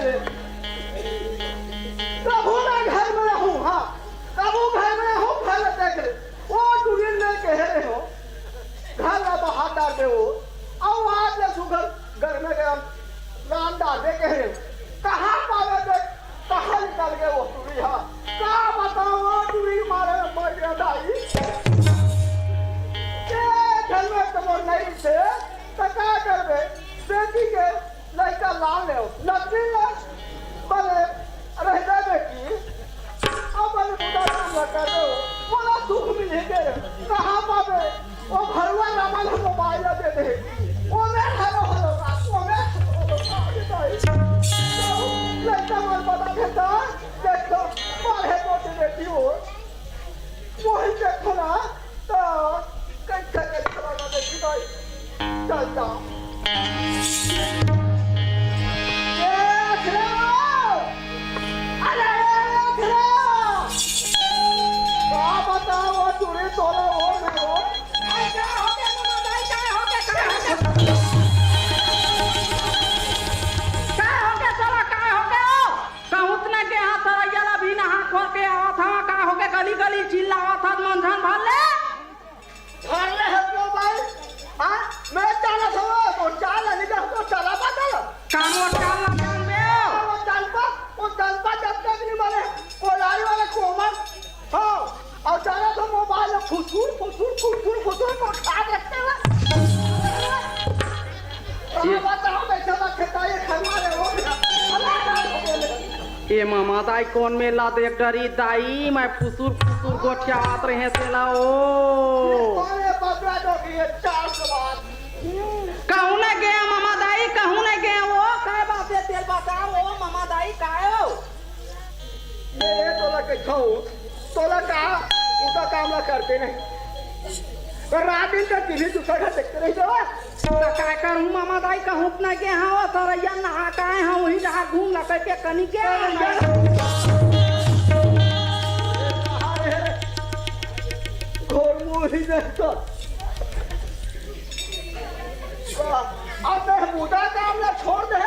ले कबू मैं घर में रहूं, हाँ कबू घर में रहूं, घर में देख ले वो टूरिन ने कह रहे हो घर में बाहर डाल दे वो और आज ले सुगर घर में गया राम डाल दे कह रहे कहाँ पावे देख कहाँ निकल गए वो टूरी, हाँ क्या बताओ वो टूरी मारे मर गया दाई घर में तो नहीं से तो क्या कर दे बेटी के लड़का लाल ले लड़की ले बने रह जाए बेटी अब बने बुढ़ा काम कर दो बोला दुख मिलेंगे कहाँ पावे वो भरवा रामन मोबाइल दे दे वो मैं हेलो हेलो वो मैं लड़का मन बता देता देखो मारे पोते बेटी हो वही देखो ना तो कैसे कराना देखी भाई चल जा गली गली चिल्लावा था मंझन भर ले है क्यों भाई हाँ मैं चाला था वो चाला निकल तो चला बदल काम वो चाला जान में वो चलपा जब तक नहीं मरे वो लारी वाले कोमर हाँ और चाला तो मोबाइल फुसूर को खा देते हैं बताओ बैठा खेता ये खरवा रहे हो ए मामा दाई कौन मेला देख डरी दाई मैं फुसूर गोठिया आत रहे से ना ओ कहूँ न गया मामा दाई कहूँ न गया वो काय बात है तेल बताओ वो मामा दाई काय हो ये तोला के खाओ तोला का उनका काम ना करते नहीं पर रात दिन का टीवी दूसरा घर देखते रह जाओ तो काय करूँ मामा दाई कहूँ न गया हाँ तरैया नहा काए हाँ वही जहाँ घूम ल के कनी के घोर मुही देखो अब मुदा काम ना छोड़ दे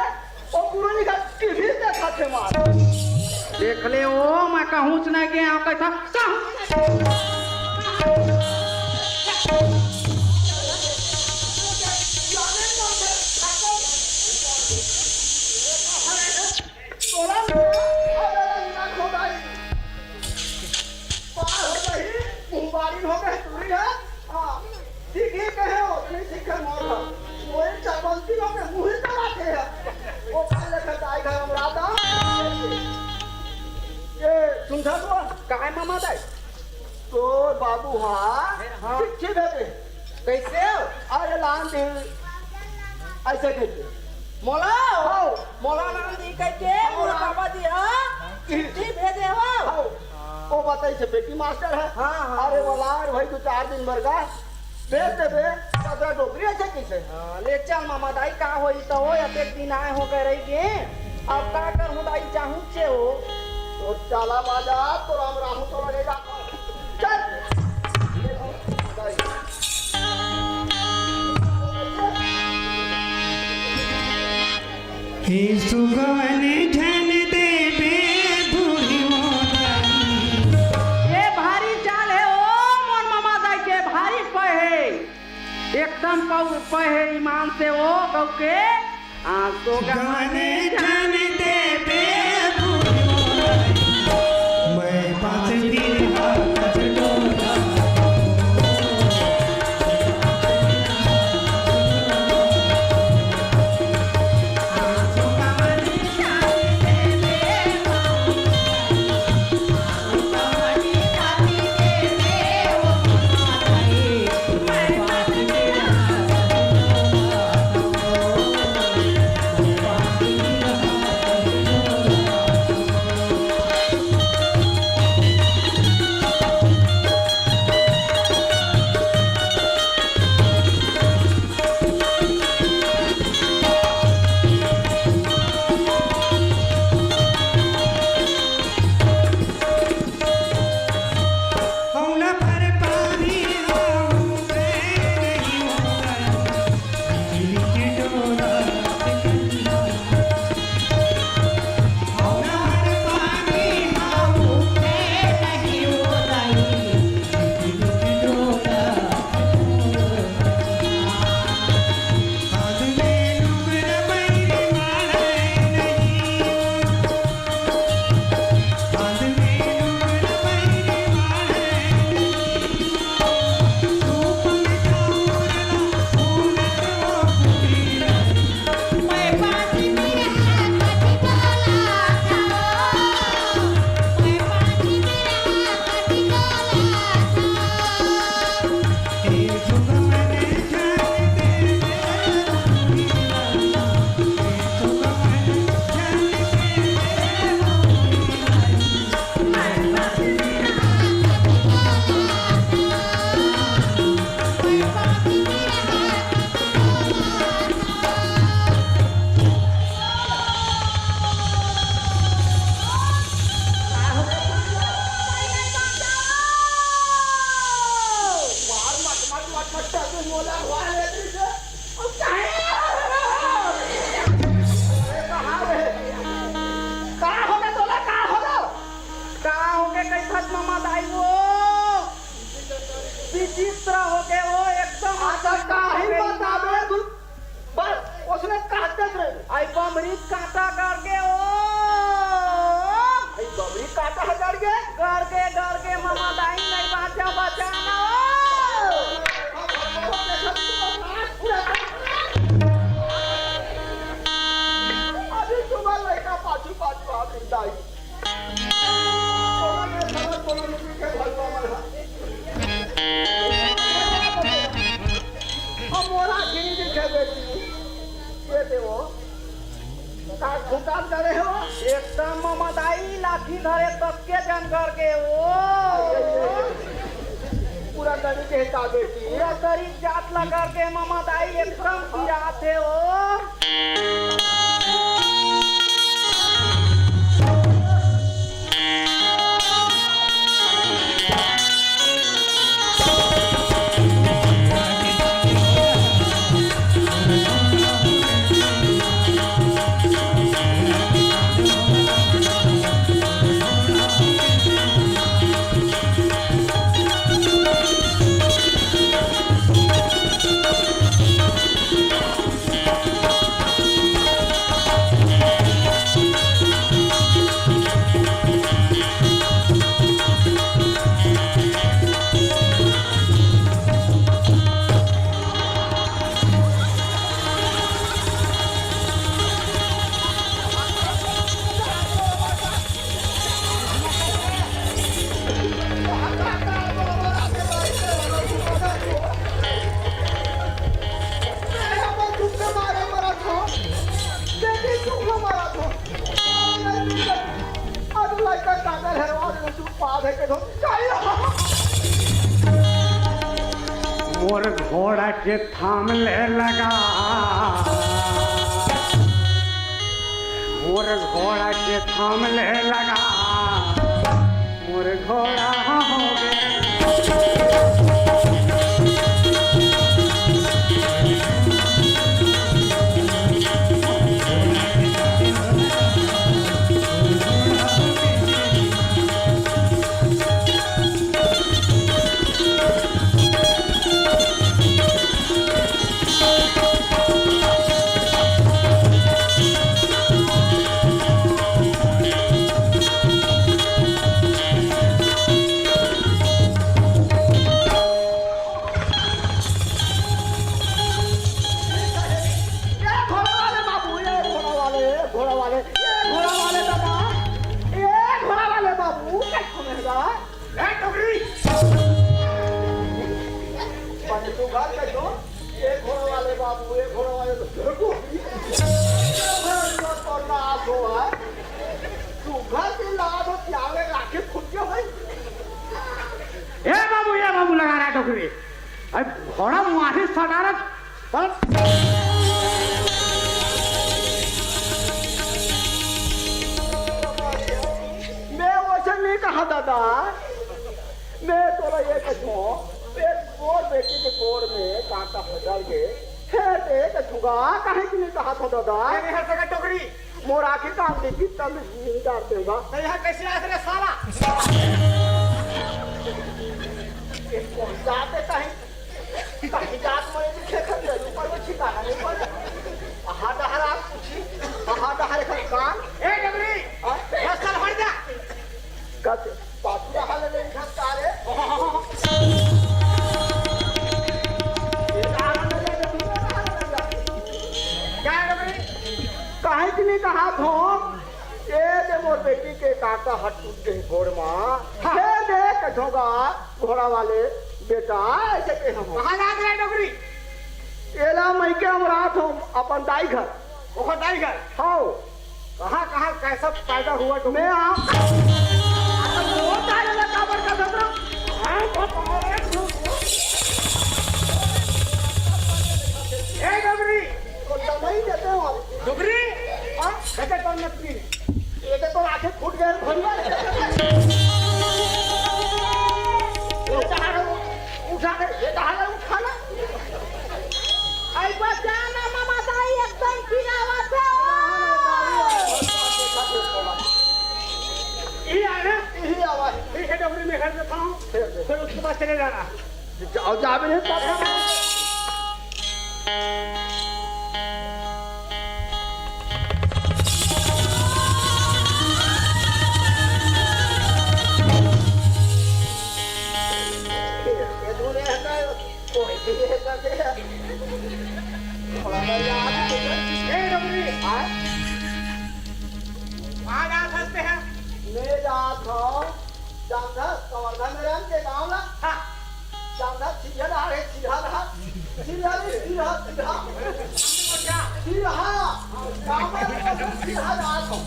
और पूरी का टीवी देखा थे मार देख ले ओ मैं कहूँ न गया कैसा हो गए तुरी है हां सीखे कहे हो नहीं सीखे मोर वो चावलती हो के मुंह चलाते हैं वो पहले खटाई घर हम राता ये सुनता तो काय मामा दाई तो बाबू हां चिट्ठी भेजे कैसे अरे लान दे ऐसे कहते मोला नाम दी कहते मोला बाबा जी हां चिट्ठी भेजे हो वो बताई से बेटी मास्टर है हाँ अरे वाला भाई तो 4 दिन भर का भेज देबे 15 डोकरी है किसे ले चल मामा दाई का होई तो हो एक दिन आए हो गए रही गे अब का कर हूं दाई चाहूं छे हो तो चला बाजा तो राम राहु तो लगेगा चल हे सुगवन झन देबे बूढ़ी एकदम पहे ईमान से वो गौ के आंसू गाने जान देबे मैं पास दिन के ओ भाई बबरी काटा है डर गए घर के मामा दाई नहीं बचाना ओ अभी तुम्हारा लड़का पाछू पाछू आप दाई मोरा गिनी दिखे बेटी ये देवो का दुकान करे हो एकदम मामा दाई लाठी धरे तक्के जन करके ओ पूरा नदी के हिता बेटी पूरा गरीब जात लगा के मामा दाई एकदम गिरात है ओ मोर घोड़ा के थामले लगा मोर घोड़ा के थामले लगा मोर घोड़ा हो गया ये बाबू लगा रहा है टोकरी अब घोड़ा मुआही सदारत मैं वैसे नहीं कहा दादा मैं तोरा ये कहूँ एक गोर बेटी के गोर में कांटा फंसल के फिर एक छुगा कहे कि नहीं कहा था दादा नहीं हर जगह टोकरी मोरा के काम देखी तब नहीं डालते होगा तो यहाँ कैसे आया तेरे साला जाते कहीं कहीं जात मरे भी खेखर दे ऊपर में ठिकाना नहीं पड़ हाडहर आप पूछी हाडहर का कान ए डबरी फसल हट जा कत पाछू हाल में इधर तारे क्या डबरी कहीं कि नहीं कहा थो ये दे मोर बेटी के काका हट टूट गई घोड़ माँ ये देख झोगा घोड़ा वाले बेटा ऐसे के हम कहाँ जा रहा है डबरी एला मई के हम रात हो अपन दाई घर ओखर दाई घर हाँ कहाँ कहाँ कैसा पैदा हुआ तुम मैं आप बहुत सारे लड़का बड़का सदरा ए डबरी तो दवाई देते हो आप डबरी कहते कौन मत पी ये तो आंखें फूट गए भरिया उठा उठाना आई बचाना मामा दाई एकदम गिरावा था ये आ रहा यही आवाज ठीक है डबरी में घर देता हूँ फिर उसके पास चले जाना जाओ जावे नहीं तब आते हैं? मैं जात हूँ जानता कवर्धा में रह के गाँव ना हाँ, जानता सीधा रहा है सीधा रहा सीधा नहीं सीधा सीधा और क्या? सीधा गाँव में सीधा जात हूँ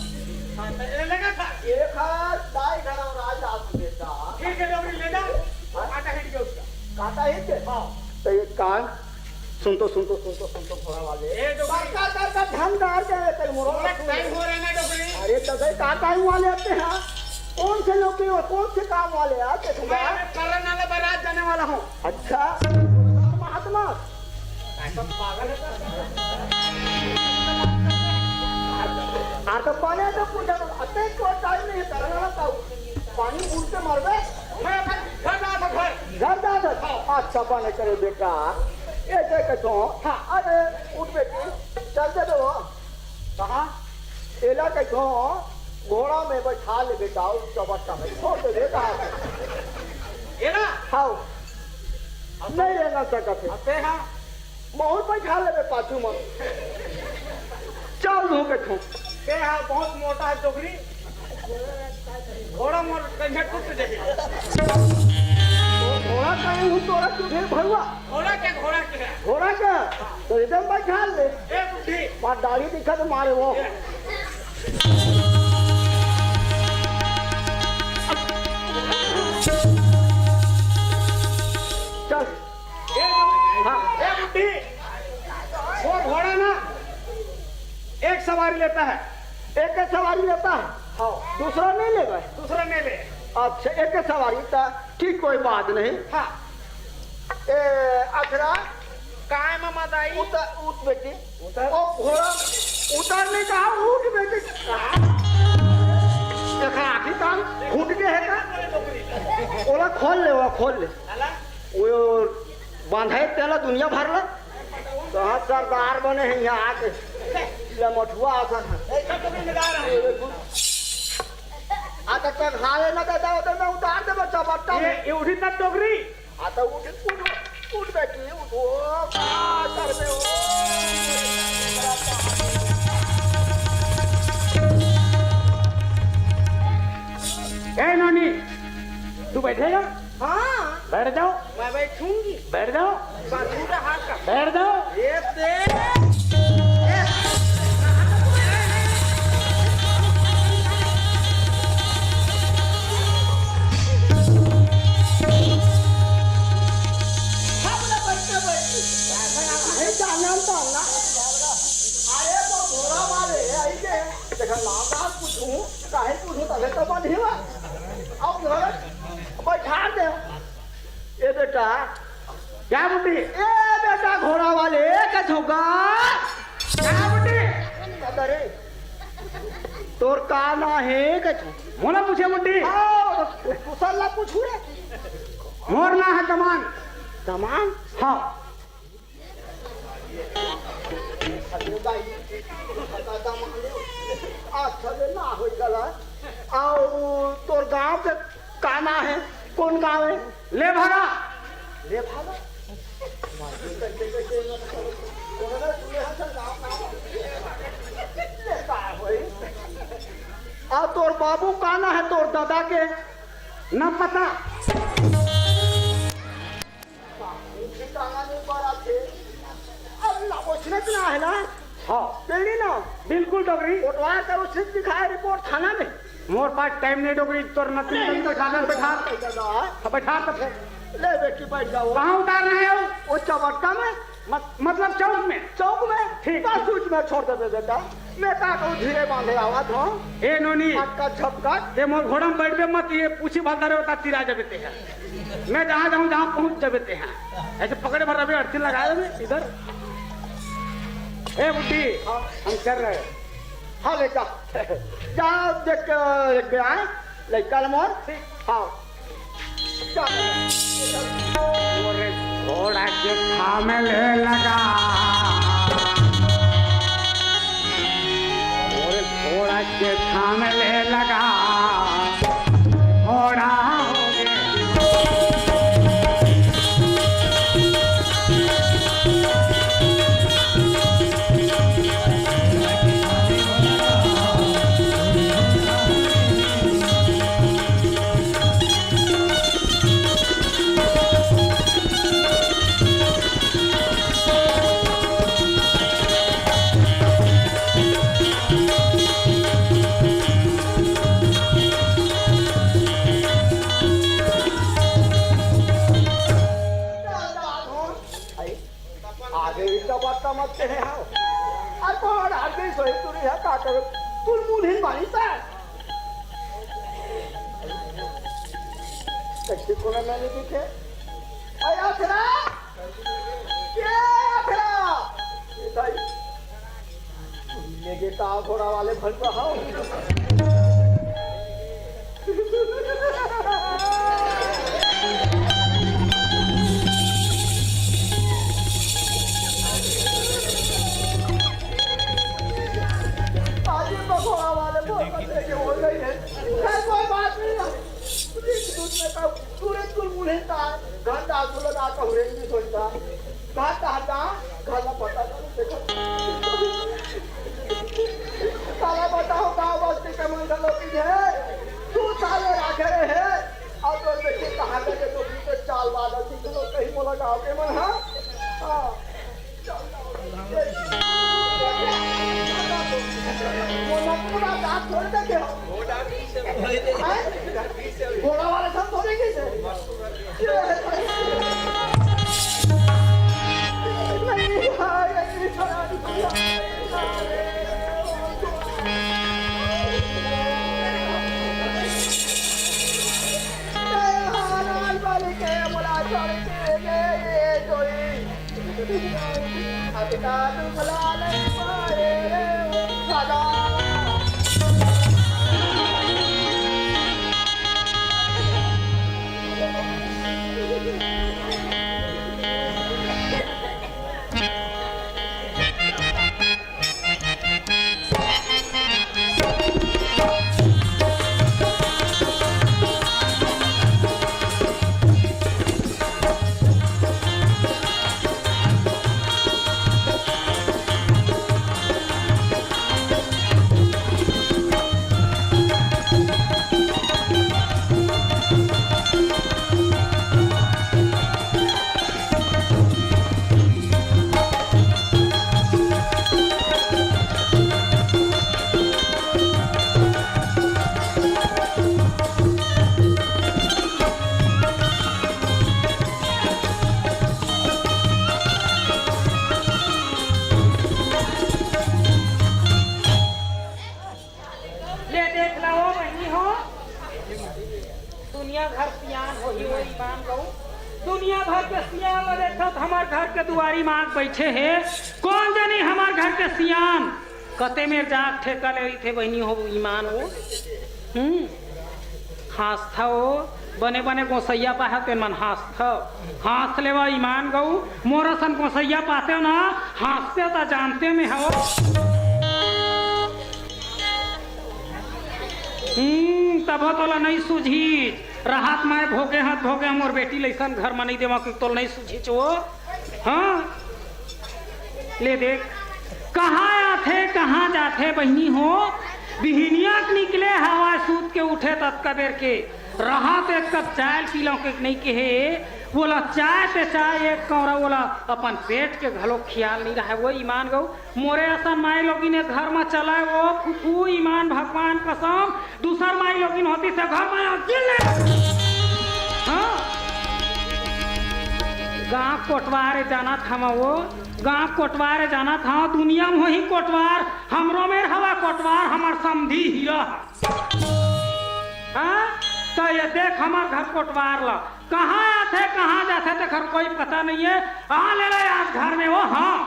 हाँ, तो ये लेगा था? एक है दाई घर और आज आप बेटा ठीक है डोगरी ले जाओ, आटा हिट गया उसका। काटा ही के हाँ, तो ये कान सुन तो थोड़ा वाले ये डोगरी का ध्यान डाल के तेरे मुरो थोड़ा टाइम हो रहा है ना डोगरी। अरे तभी काटा ही वाले आते हैं कौन से लोग और कौन से काम वाले आते मैं तुम्हारा करण नाला बारात जाने वाला हूँ। अच्छा महात्मा ऐसा पागल है तो पानी तो पूछा अते को टाइम नहीं करना ना ताऊ पानी उड़ते मरबे मैं अपन घर जा था घर। घर जा था अच्छा पानी करे बेटा ऐसे कहतो हाँ अरे उठ बेटी चल दे दो कहाँ एला कहतो घोड़ा में बैठा ले बेटा उस चबट्टा में छोड़ दे बेटा ये ना खाओ नहीं रहना सकते आते हैं बहुत बैठा ले पाछू में चल दो कहतो के हाँ बहुत मोटा है डोगरी, घोड़ा मोर कहीं टूट जाएगी। घोड़ा कहीं हूँ तोरा तुझे भरुआ घोड़ा के है? घोड़ा का तो एकदम बैठा ले ए बुढ़ी बात दाढ़ी दिखा तो मारे वो चल हाँ, ए बुढ़ी वो घोड़ा ना एक सवारी लेता है, एक के सवारी लेता है हाँ दूसरा नहीं ले गए दूसरा नहीं ले। अच्छा एक के सवारी था ठीक कोई बात नहीं हाँ, ए अखरा काय मामा दाई उतर उठ बेटी उतर। ओ घोड़ा उतरने का उठ बेटी देखा आखिर काम फूट गए है का ओला खोल ले लाला वो बांधे तेला दुनिया भर ला तो हाँ सरदार बने हैं यहाँ आके मठुआ आता था ऐसा तो नहीं लगा रहा हूँ। आता तक हाले न कहता होता मैं उतार दे बच्चा बट्टा ये उठी तक डोगरी आता उठ बैठी उठो क्या कर दे ए नोनी तू बैठेगा? हाँ बैठ जाओ, मैं बैठूंगी बैठ जाओ, बाजू का हाथ का बैठ जाओ। ये ते बैठा दे ए बेटा क्या बुढ़ी? ए बेटा घोड़ा वाले का झोंका क्या बुढ़ी? अरे तोर का ना है कछु मोला पूछे बुढ़ी? आओ कुशल पूछू रे मोर ना है दमान। तमाम हाँ, ना हो गला आओ तोर गांव के काना है कौन गांव है ले भागा। ले भागा आ तोर बाबू काना है तोर दादा के न पता। ना है ना हाँ तेरी ना बिल्कुल डोगरी। उठवा कर उसे दिखाया रिपोर्ट थाना में मोर पास टाइम नहीं डोगरी तोर नती बैठा बैठा तो फिर ले बेटी बैठ जाओ कहाँ उतारना है वो चबट्टा में मतलब चौक में? चौक में ठीक। बस सूच में छोड़ दे बेटा मैं का कहूँ धीरे बांधे आवा था ए नोनी का झपका ये मोर घोड़ा में बैठ मत, ये पूछी भर होता तिरा जबते हैं। मैं जहाँ जाऊँ जहाँ पहुँच जबते हैं ऐसे पकड़े भर अभी अड़ती लगा दे इधर। ए बुढ़ी हम कर रहे हैं। हाँ बेटा जा देख के आए लड़का मोर हाँ जा मोरे घोड़ा के थामले लगा, मोरे घोड़ा के थामले लगा, घोड़ा हो गया। में नहीं दिखे। आया फिरा ये फिरा दाई लेके का घोड़ा वाले भर रहा घोड़ा वाले बोल रही है कोई बात नहीं तुरंत कुल मुड़ेता घंटा तुरंत आता हुए भी सोचता घाटा हटा घाटा पता देखो साला बताओ गाँव बस्ती के मंडलों की है तू साले राखे है और तो देखिए कहा लगे तो भी चाल बाद चलो कहीं बोला गाँव के मन हाँ छोड़ दे घोड़ा वाले सब छोड़ेंगे दुनिया भर के सियान देखत हमार घर के दुआरी मांग बैठे है कौन जानी हमार घर के सियान कते में जाग ठेका ले थे बहनी हो ईमान हो हाथ था वो बने बने गोसैया पाते मन हाथ लेवा ईमान गऊ मोरसन गोसैया पाते ना हाथते तो जानते में हो तब तोला नहीं सूझी राहत माए भोगे हाथ भोगे मोर बेटी लैसन घर में नहीं देवा कि तोल नहीं सूझी चो हाँ ले देख कहाँ आथे कहाँ जाथे बहनी हो बिहनिया निकले हवा सूत के उठे तत्का देर के रहा तो एक कप चाय पी लो के नहीं के बोला चाय पे चाय एक कौरा बोला अपन पेट के घलो ख्याल नहीं रहा वो ईमान गौ मोरे असन माई लोगिन घर में चलाए वो फुफू ईमान भगवान कसम दूसर माई लोगिन होती से घर में हाँ गाँव कोटवार जाना था वो गाँव कोटवार जाना था दुनिया में ही कोटवार हमरो में हवा कोटवार हमार समधी हीरा हाँ तो ये देख हमार घर कोटवार ला कहाँ आते कहाँ जाते तो घर कोई पता नहीं है आ ले रहे आज घर में वो हाँ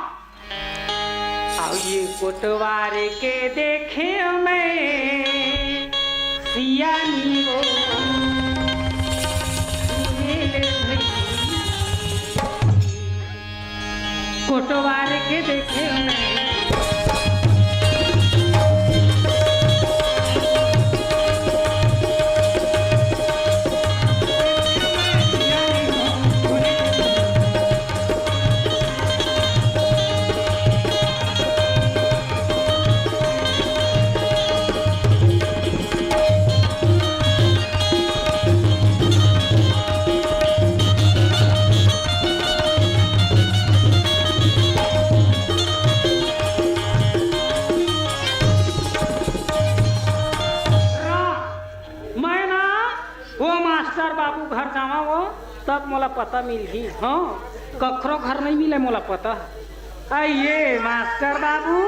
अब ये कोटवार के देखे मैं सियानी वो कोटवार के देखे मैं तब मोला पता मिली हाँ कखरो घर नहीं मिले मोला पता आइए मास्टर बाबू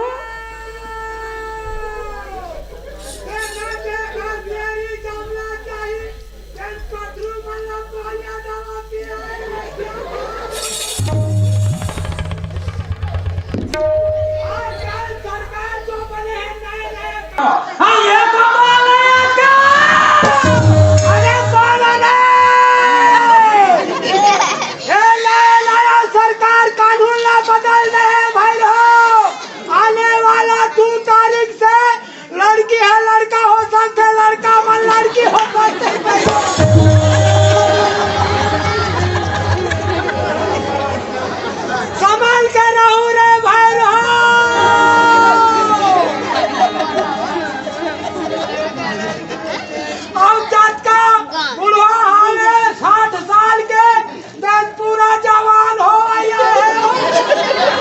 और जात का बुढ़वा हाले 60 साल के दिन पूरा जवान हो गया है।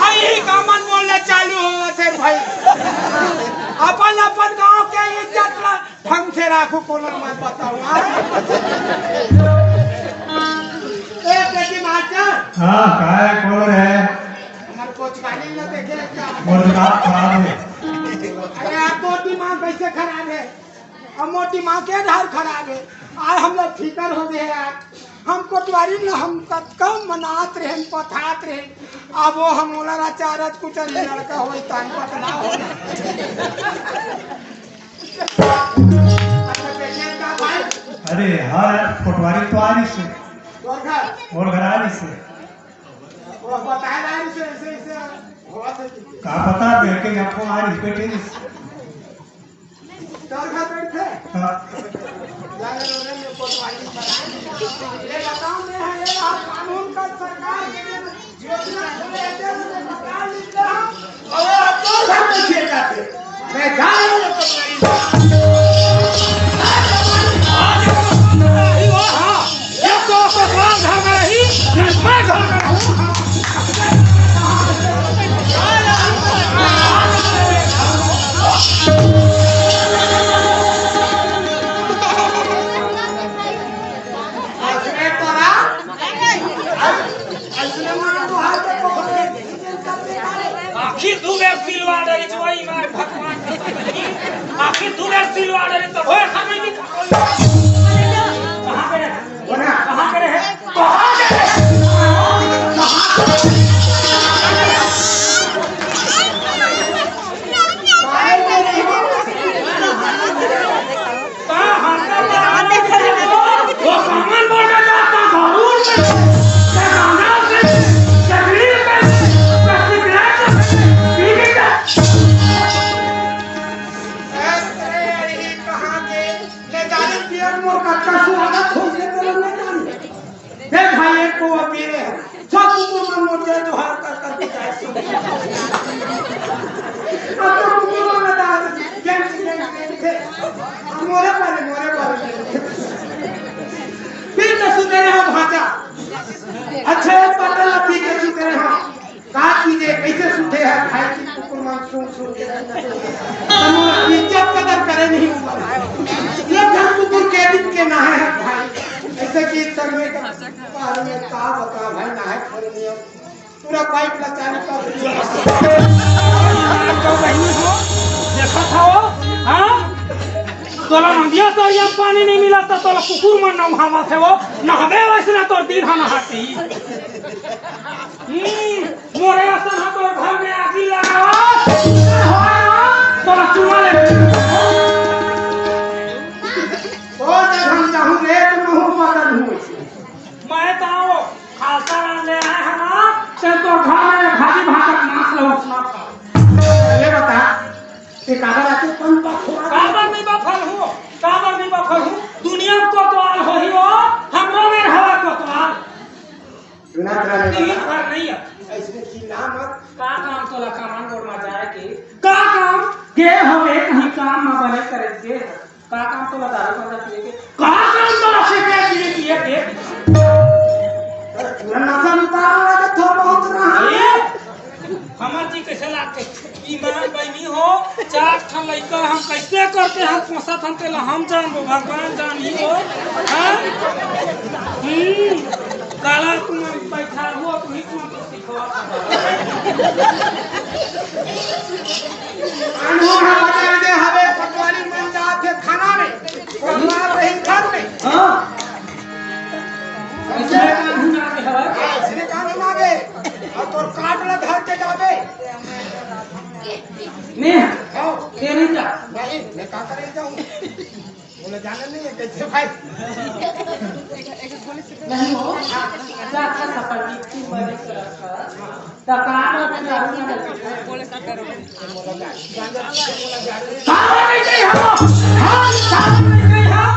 आई का मन बोलने चालू हुआ थे भाई। अपन अपन गांव के इज्जत ला ढंग से राखो कोनो मैं बताऊं। एक बेटी मास्टर हाँ काय कौन है हमारे कोच गाली ना देखे क्या मुर्गा खराब है अरे आप मोटी माँ कैसे खराब है अब मोटी माँ के धार खराब है आज हम लोग फिकर हो गए यार हम कोटवारी न हम कम मनात रहे पथात रहे अब वो हम ओला चारत कुछ लड़का हो तान पतला हो अच्छा बेटे का भाई अरे हर पटवारी तो आरी से और घर और घरारी से वो बताया रहा से ऐसे हुआ था का पता बेटे आपको आरी बेटे नहीं घर बैठे हाँ, जाने रोने में कोटवारी बनाए ये बताओ मैं है ये कानून का सरकार के योजना खोले थे उसे बता लीजिए हम और अब तो सब देखिए जाते मैं जा रहा हूँ कोटवारी ये तो भगवान घर में रही मैं घर में हूँ आखिर दूर सिलवा डरी जोई मार भगवान आखिर दूर सिलवा डरी तो होए खाने की कहां पे है कहां पे है वो सामान बोल रहा था घरूर में गाना से जगली में अच्छे पता पी के सुते रहे हैं का चीजें कैसे सुते हैं भाई की कुकुर मान सुन सुन के तमोरा इज्जत कदर करे नहीं ये घर कुकुर के दिन के ना है भाई ऐसे कि तरमे का पार में का बता भाई ना है खड़े नियम पूरा पाइप ला चालू कर दिया तो बहनी हो देखा था वो हां तोला नदिया तो या पानी नहीं मिला तो तोला कुकुर मन नहावा थे वो नहावे वैसे ना तोर दिन नहाती मोरे असन हा तोर घर में आगी लगावा तोला चुमा ले ओ जब हम चाहूं रे तो महू बदल हूं मैं तो आओ खालसा ले आए हैं ना से तो घर में भाजी भात मांस लो उसना ये बता कि कागज आते कौन का थोड़ा काबर नहीं बफल हूँ काबर नहीं बफल हूँ दुनिया को तो आल हो ही हो हमरो में हवा को तो आल बिना तेरा तीन नहीं बार नहीं है ऐसे की नाम मत का काम तो लकामान बोल में जाए के का काम के हवे कहीं काम ना बने करे के का काम तो बता रहा था के का काम तो से के किए के नशा उतारा के थोड़ा बहुत रहा हमार जी कैसे लागते ईमान बहनी हो चार ठन लइका हम कैसे करते हैं पोसा थन तेला हम जानबो भगवान जानी हो हां काला तुम बैठा हो तुम ही तुम सिखवा अनहो बता दे हवे पटवारी मन जाते खाना में और मार रही घर में हां ऐसे कान ना के हवा इसने कान मांगे और तोर काट ला घर के जाबे मैं आओ के नहीं जा नहीं मैं का करे जाऊं बोले जाने नहीं है कैसे भाई नहीं हो जा का सपटी की मदद कर दुकान में जाऊं ना बोले का करो सारा नहीं गई हम हां सारा नहीं गई हम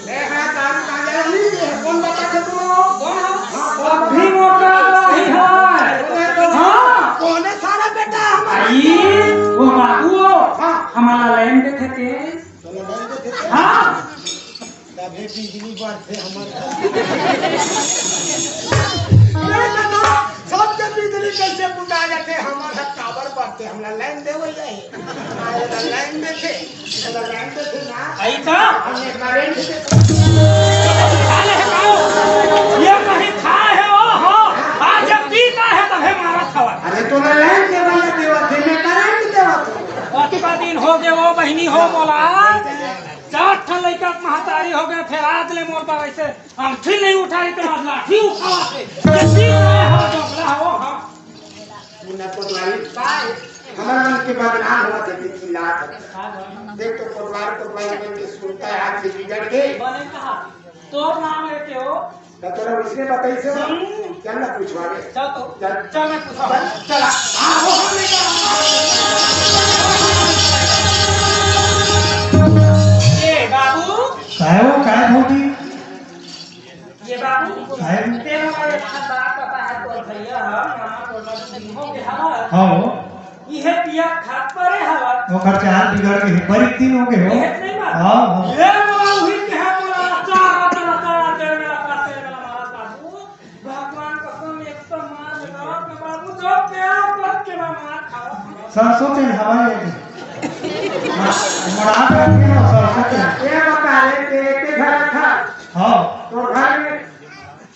ले है दारू गांजा नहीं है कौन बता के तुम कौन है भी मोटा ही है हां ई वो बाबू हमारा लाइन देखे थे हाँ सबके बिजली कैसे बुता जाते हमारा टावर बढ़ते हमरा लाइन देवल जाए लाइन देखे ना आई था हमने करेंट साले हटाओ ये कहीं खा है ओ हो आज जब पीता है तब है मारा खावा अरे तो लाइन देवल देवा थे मैं करेंट देवा का दिन हो गए वो बहनी हो बोला 4 ठन लड़का महतारी हो गए फिर आज ले मोर पर ऐसे हम फिर नहीं उठाई तो आज लाठी उठावा से कैसी हो डोकला हो हां मुन्ना कोतवाली काय हमारा मन के बदनाम हुआ थे कि लात देख तो कोतवाली बन के सुनता है आज से बिगड़ के बने कहा तोर नाम लेके हो तोरा उसने बताई से चल ना पूछवावे चल तो चल मैं पूछा चला हां वो हम नहीं बाबू काय हो काय भौजी ये बाबू काय तेरा वाले बात पता है तो भैया मामा को हो के हवा हाँ ये पिया खात परे हवा वो खर्चा हाथ बिगड़ के बड़ी दिन हो गए हो ये नहीं बात हाँ ये बोला हुई के है बोला चार तेरा तेरे मेरा पास तेरे मेरा मारा बाबू भगवान कसम एक तो मार देगा के बाबू जो प्यार कर के मार खाओ सरसों तेल हवाई मड़ा करके ना सरसों तेल ये बता रे के घर था हाँ तो घर में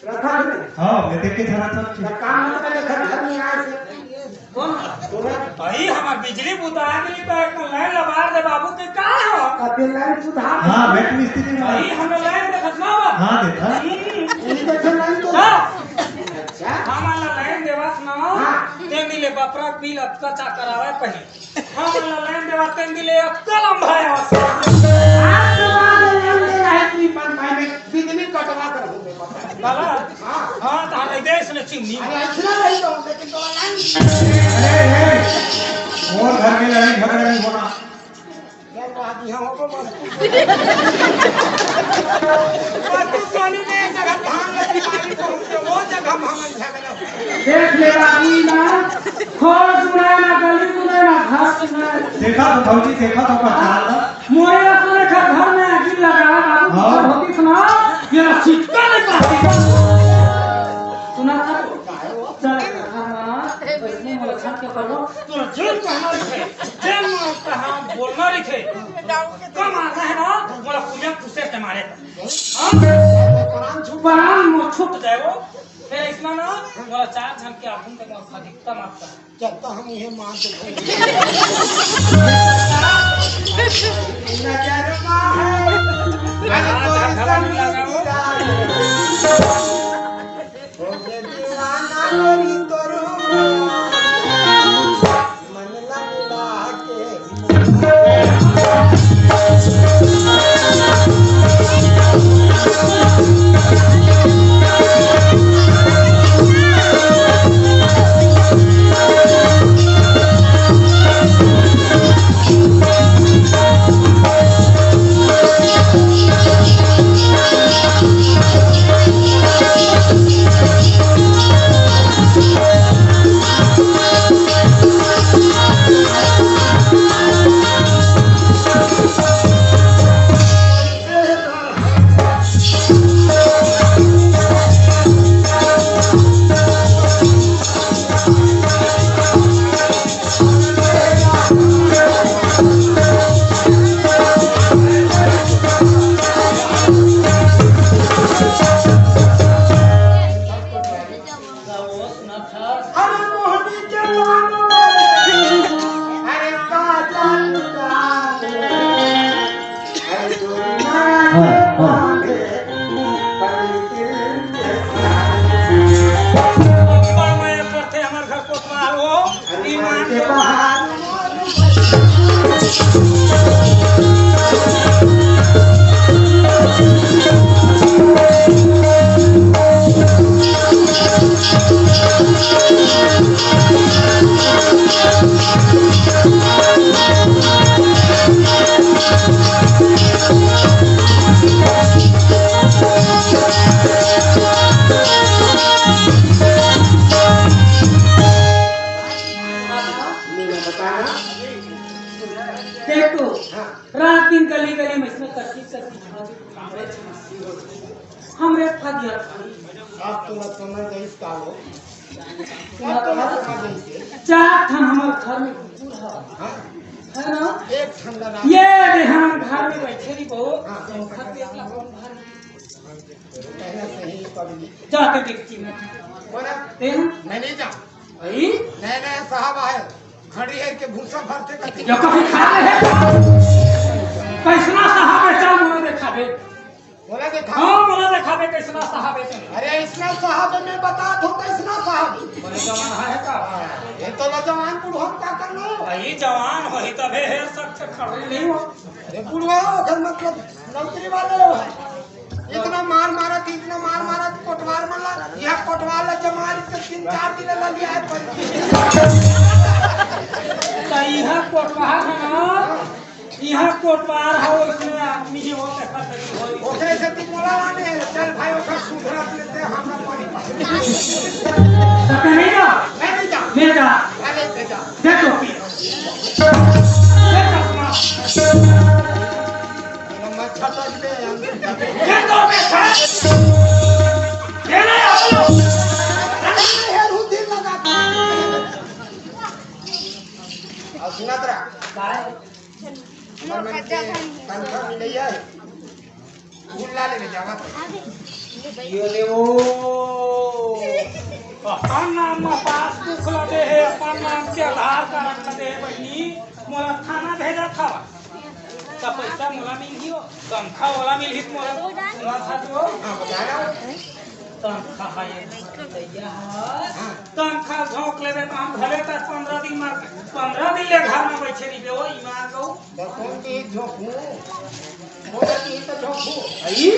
रखा है हाँ मैं देख के थाना सब चीज काम होता है घर में आए से कौन तोरा भाई हमार बिजली बुता के लिए तो एक लाइन लगा दे बाबू के का हो कते लाइन सुधार हाँ बैठ मिस्त्री में भाई हमें लाइन देखत ना बा हाँ देखा इनके से लाइन तो अच्छा हमारा लाइन देवस ना तेन दिले बपरा बिल अटका करावे पहले हमारा लाइन देवा तेन दिले कलम भाई आज के बाद लाइन ले रहा है कि बन भाई में बिजली कटवा कर होते पता है बाला हां हां तो हमारे देश में चिमनी अरे इतना नहीं तो लेकिन तो लाइन अरे और घर में लड़ाई झगड़ा नहीं होना यार तो आज यहां हो बस तू पानी में जगह धान लगी पानी पहुंचे वो जगह भांगन झगड़ा देख ले बाबू ना खोल सुना ना गली सुना ना घर सुना देखा तो भौजी देखा तो पहचान ला मोरे अपने घर में आग लगा बाबू हाँ। होती सुना ये ना चिट्टा नहीं पाती सुना था चल हां बैठने वाला छत के करो तो जेल कहना लिखे जेल में कहां बोलना लिखे कम आ रहा है ना बोला पूजा खुसे के मारे हां बरान मो छुप जाए वो फिर इसमें ना बोला 4 जन के आपुन तक अधिकतम मारता जब तो हम ये मान दे नजर मां है अरे कोई संग लगाओ हो गए दीवाना मेरी तोरू मन लगा के जाना देखो हाँ रात दिन गली गली में इसमें कच्ची हमरे फगिया आप तुम्हें जैस का हो आप तुम्हें जैसे चार ठन हमारे घर में कुकुर हाँ है ना एक ठंडा ना ये दे हम घर में बैठे रही बहु हाँ। खत देख ला कौन घर में पहले से ही कभी जाके देखती मैं बोला दे हम मैं नहीं जाऊँ भाई नए नए साहब आए खड़ी है के भूसा भरते करते जो कभी खा रहे कैसना साहब बेचा मुझे देखा दे बोला देखा हाँ मुझे देखा दे कैसना साहब बेचा अरे इसमें साहब में बता दो कैसना साहब बड़े जवान है का ये तो जवान बुढ़वा क्या करना है भाई जवान हो ही तबे है सब खड़े नहीं हो अरे बुढ़वा अगर मतलब नौकरी वाले हो इतना मार मारा कि इतना मार मारा कि कोटवार मल्ला यह कोटवार ला जमार के 3-4 दिन लग गया है तो यह कोटवार है ना यह कोटवार है उसमें आदमी ही हो देखा सही हो ओकरे से तू बोला लाने चल भाई ओकर सुधरा लेते हमरा पानी तो नहीं जा मैं नहीं जा ले जा अरे ले जा देखो मैं छटक दे ये तो मैं ये नहीं आओ यार हूं दिन लगा और सुनात्रा काय कंफर्म नहीं है भूल ला ले जावा ये ले ओ अपन नाम पास बुक लगे है अपन नाम के आधार कार्ड लगे है बहनी मोला थाना भेजा था तो पैसा मोला मिल गयो तनखा वाला मिल ही मोला सुना था तो हां बताया तनखा है दैया तनखा झोंक लेबे तो हम भले तक 15 दिन में 15 दिन ले घर में बैठे रही हो ईमान को कौन की झोंकू मोला की तो झोंकू आई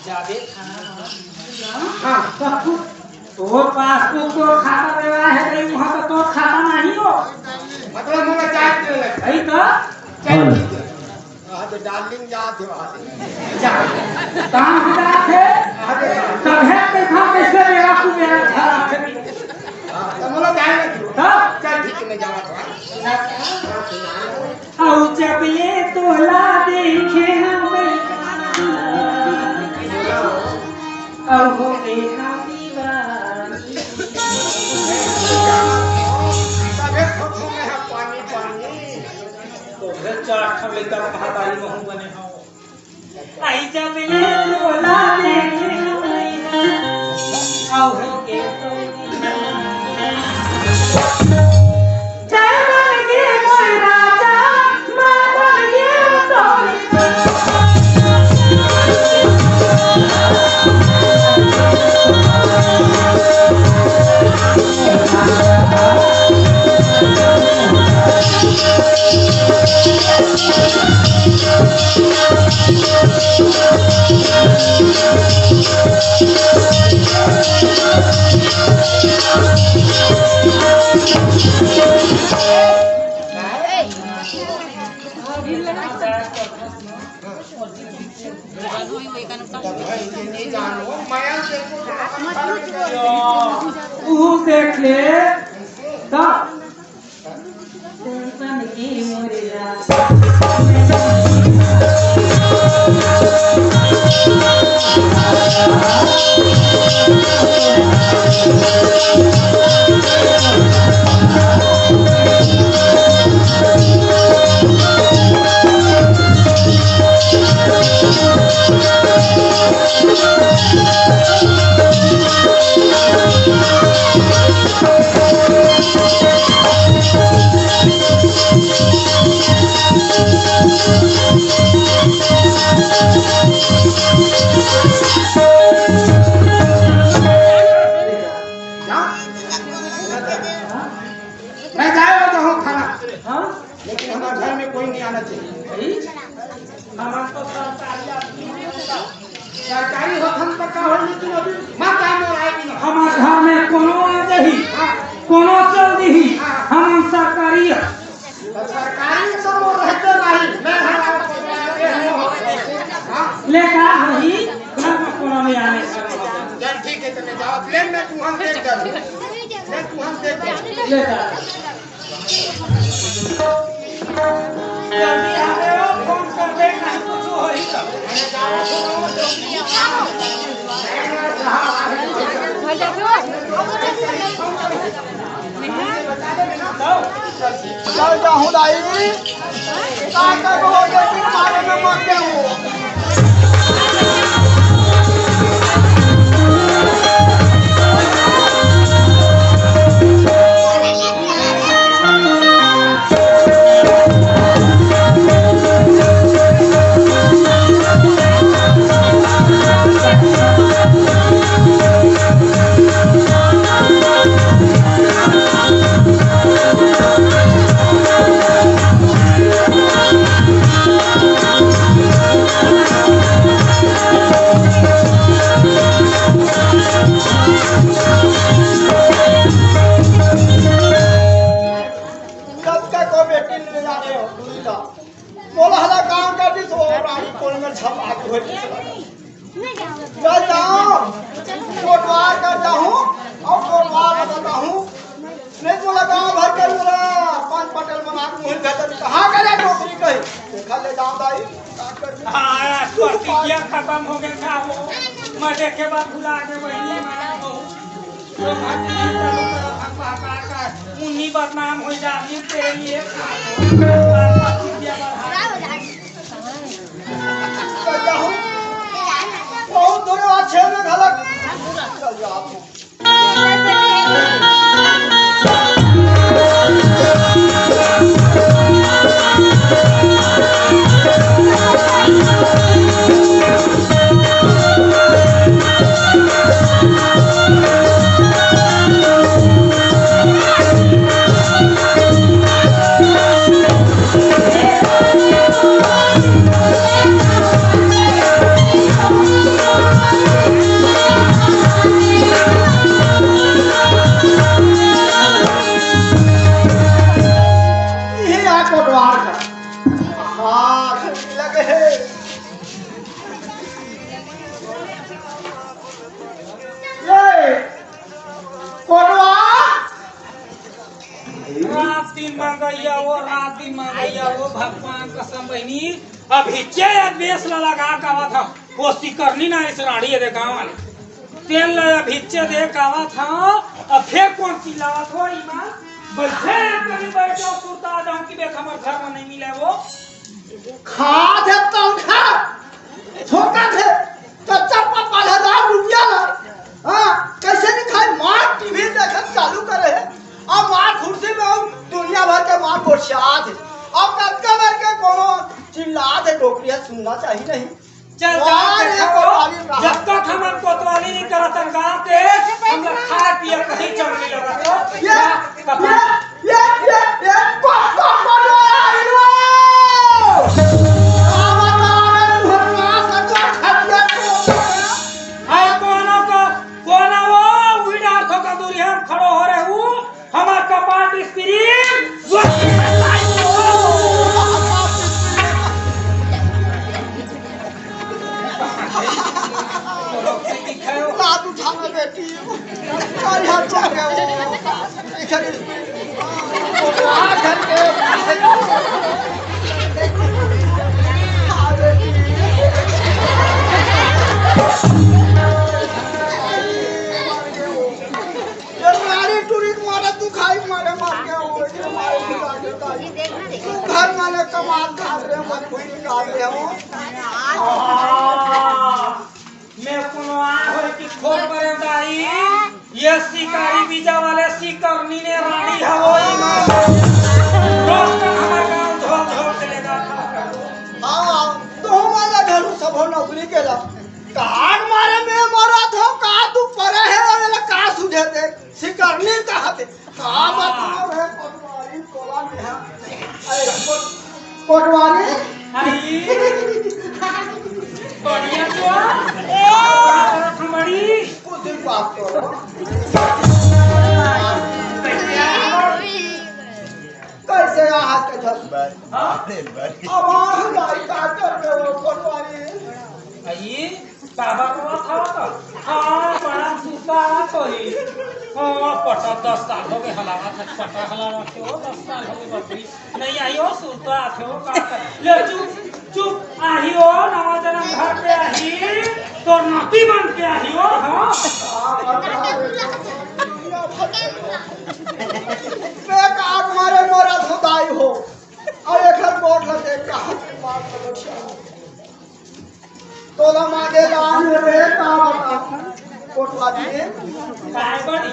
जाबे खाना हां सब तो पासबुक तो खाता देवा है रे वहां तो खाता नहीं हो मतलब मोला जात दे आई तो चल आज डार्लिंग जात हो जा काम हटा थे तब है देखा कैसे मेरा तू मेरा घर आके तो मोला जाए तब चल ठीक में जावा तो औ चपले तोला देखे हम औ हो देखा दीवानी तबे फोटो में है पानी पानी तो फिर चार ठम लेकर महादारी महू बने हो आई चपले तोला देखे हम औ हो के नहीं जानो माया से तू देख ले तब बन के मोरिया मैं जाएगा तो हूँ खाना हाँ लेकिन हमारे घर में कोई नहीं आना चाहिए हमारा तो सरकारी आदमी नहीं होता सरकारी हो हम तक का हो लेकिन अभी मां काम हो आएगी ना हमारे घर में कोनो आ जाही कोनो चल दही हम सरकारी है तो सरकारी तो वो रहते नहीं मैं लेका हही घर में कोनो नहीं आने का चल ठीक है तो मैं जाओ प्लेन में तू हम देख कर मैं तू हम देख लेका जल्दी आ गए हो, फोन कर दे, नहीं कुछ होई तब। चल जाऊँ दाई का हो गया कि मारे में मर गया हूँ। खत्म हो गया था वो मैं देखे बाद भुला के वही उन्हीं बदनाम हो जाती तेरे लिए बहुत दोनों अच्छे में गलत भगवान कसम बहनी अभी बेस लगा कावा था वो सिकरनी ना इस राड़ी दे गाँव वाले तेल भिच्चे दे कावा था अब फिर कौन सी लावा थोड़ी माँ बैठे कभी बैठ जाओ सुरता जाऊं कि देख हमारे घर में नहीं मिले वो खा थे पंखा छोटा थे कच्चा पापा ₹1000 हाँ कैसे नहीं खाए माँ टीवी देखकर चालू करे है और माँ कुर्सी में दुनिया भर के माँ गोशात है अब कक्का भर के कोनो चिल्ला दे डोकरिया सुनना चाहिए नहीं चल जब तक हमारे कोतवाली नहीं करत गांव के हम लोग खा पिया कहीं चलने लगा खड़ो हो रहे हूँ हमारे कपाट बेटी घर माने कमाल खा रहे हो कोई निकाल रहे हो मैं कोनो आए हो कि खोल करे दाई ये शिकारी बीजा वाले शिकरनी ने रानी हवोई में रोज का हमारा गांव धोल धोल चलेगा हां तो वाला घर सब हो नौकरी केला कान मारे में मरा था का तू परे है और का सुझे दे शिकरनी कहते का मतलब है पटवारी कोला में है अरे पटवारी बढ़िया तो हमारी कुछ दिन बात करो कैसे यहाँ के धस अब हम गाड़ी का कर रहे हो पटवारी आई बाबा को था तो हाँ बड़ा सुता कोई पटा 10 साल हो गए हलावा था पटा हलावा थे वो 10 साल हो गए बकरी नहीं आई हो सुनता थे वो का ले चुप चुप आही हो नवा जन्म घर पे आही तो नाती बन के आही हो हां मैं का तुम्हारे मोरा धुदाई हो और एक कोट लगे कहां के बात करो तोला मागे लान रे का बता कोटवा दिए काय बड़ी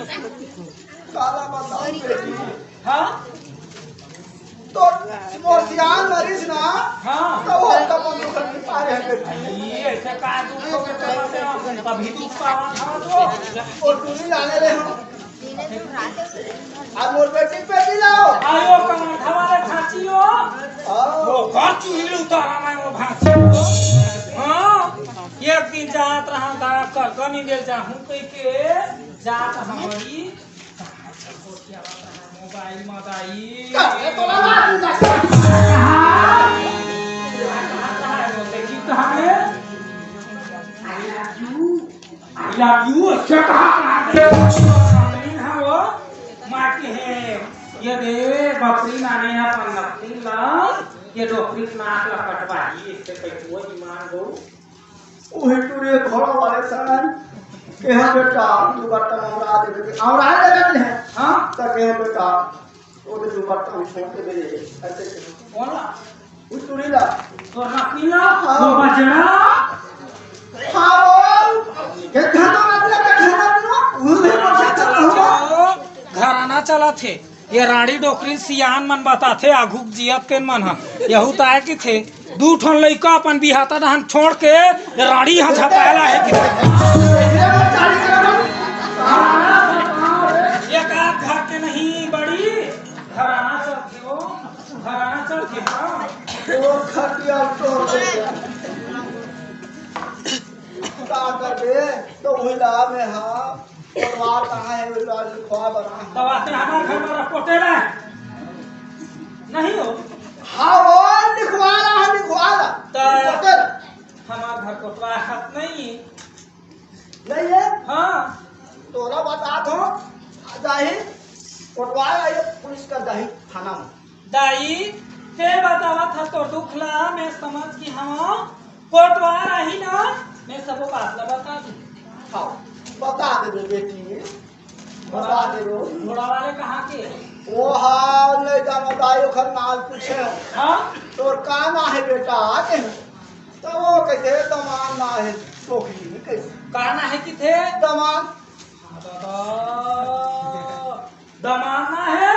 काला बता हां तो मोर ध्यान मरीज ना हां तो वो तो बंदूक के पारे है ये ऐसे का दुख हो के चलते कभी दुख पावा था तो और तू लाने रे हो आज मोर बेटी लाओ आयो कमा धवाले खाचियो वो खाची ही उतारा मैं वो भाची हां एक दिन जात रहा दा कर गनी दे जाहूं कह के जात हमारी मोबाइल मगाई का तोला मार देखी कहां है आई लव यू अच्छा कहा वो माटी है ये दे बकरी नाने है पन्नती ला ये डोकरी नाक ला कटवाई इससे कई वो ईमान गो ओहे टुरे घोड़ा वाले सन के हम बेटा तू बर्तन हमरा दे दे हमरा दे है हां त के हम बेटा ओ दे तू बर्तन छोड़ के दे दे ऐसे कौन ला उस टुरे ला तो नकली ला वो बजड़ा हां के खाना मतलब के खाना नो उहे पछा चला घराना चला थे ये रानी डोकरी सियान मन बताथे आघुक जियत के मन ह यहू ताए की थे दू ठन लइका अपन बिहाता दहन छोड़ के रानी यहाँ झपाला है कि एक आध घर के नहीं बड़ी घराना चलती हो घराना चलती हाँ वो खटिया तोड़ दे का कर दे तो उहिला में हां परिवार कहां है उहिला लिखवा बना तब आते हमारे घर में रपोटेला नहीं हो हां वो लिखवा रहा तो हमारा घर कोटवा हाथ नहीं नहीं है हाँ तोरा बता दो जाही कोटवा ये पुलिस का जाही थाना में दाई ते बतावा था तो दुखला मैं समझ की हम कोटवा रही ना मैं सब बात ला बता दी हाँ बता दे बेटी बता दे रो घोड़ा वाले कहाँ के वो हाल नहीं जाना दाई खर नाल पूछे हाँ तोर का ना है बेटा आके तो वो कहते दमान ना है टोकरी में कैसे कहना है कि थे दमान दमाना है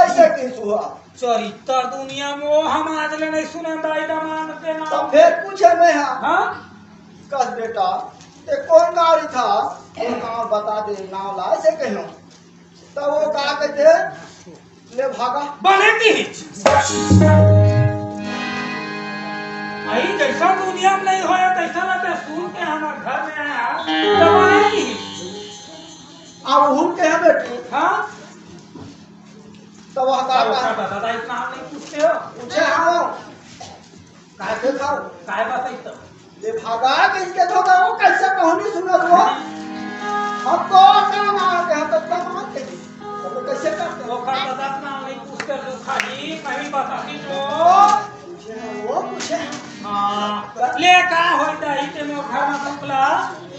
ऐसे किस हुआ चरित्र दुनिया में वो हम आज ले नहीं सुने दाई दमान के तो नाम फिर पूछे मैं हाँ हाँ कस बेटा ते कौन गाड़ी था वो नाम बता दे नाम ला ऐसे कहना तो वो कहा कहते ले भागा बने की आई जैसा दुनिया में नहीं होया तैसा ना ते सुन के हमारे घर में आया दवाई अब हुन के हम बेटी हाँ तो वह कहा दादा इतना हम नहीं पूछते हो पूछे हाँ कहते था काय बताई तो ले भागा किसके धोखा वो कैसे कहानी सुना वो हम तो काम आ के हम तो तमाम थे तो कैसे करते वो का दादा नाम नहीं पूछते तो खाली कहीं बताती तो वो पूछे हाँ ले का होई दाई के मो घर में भुकला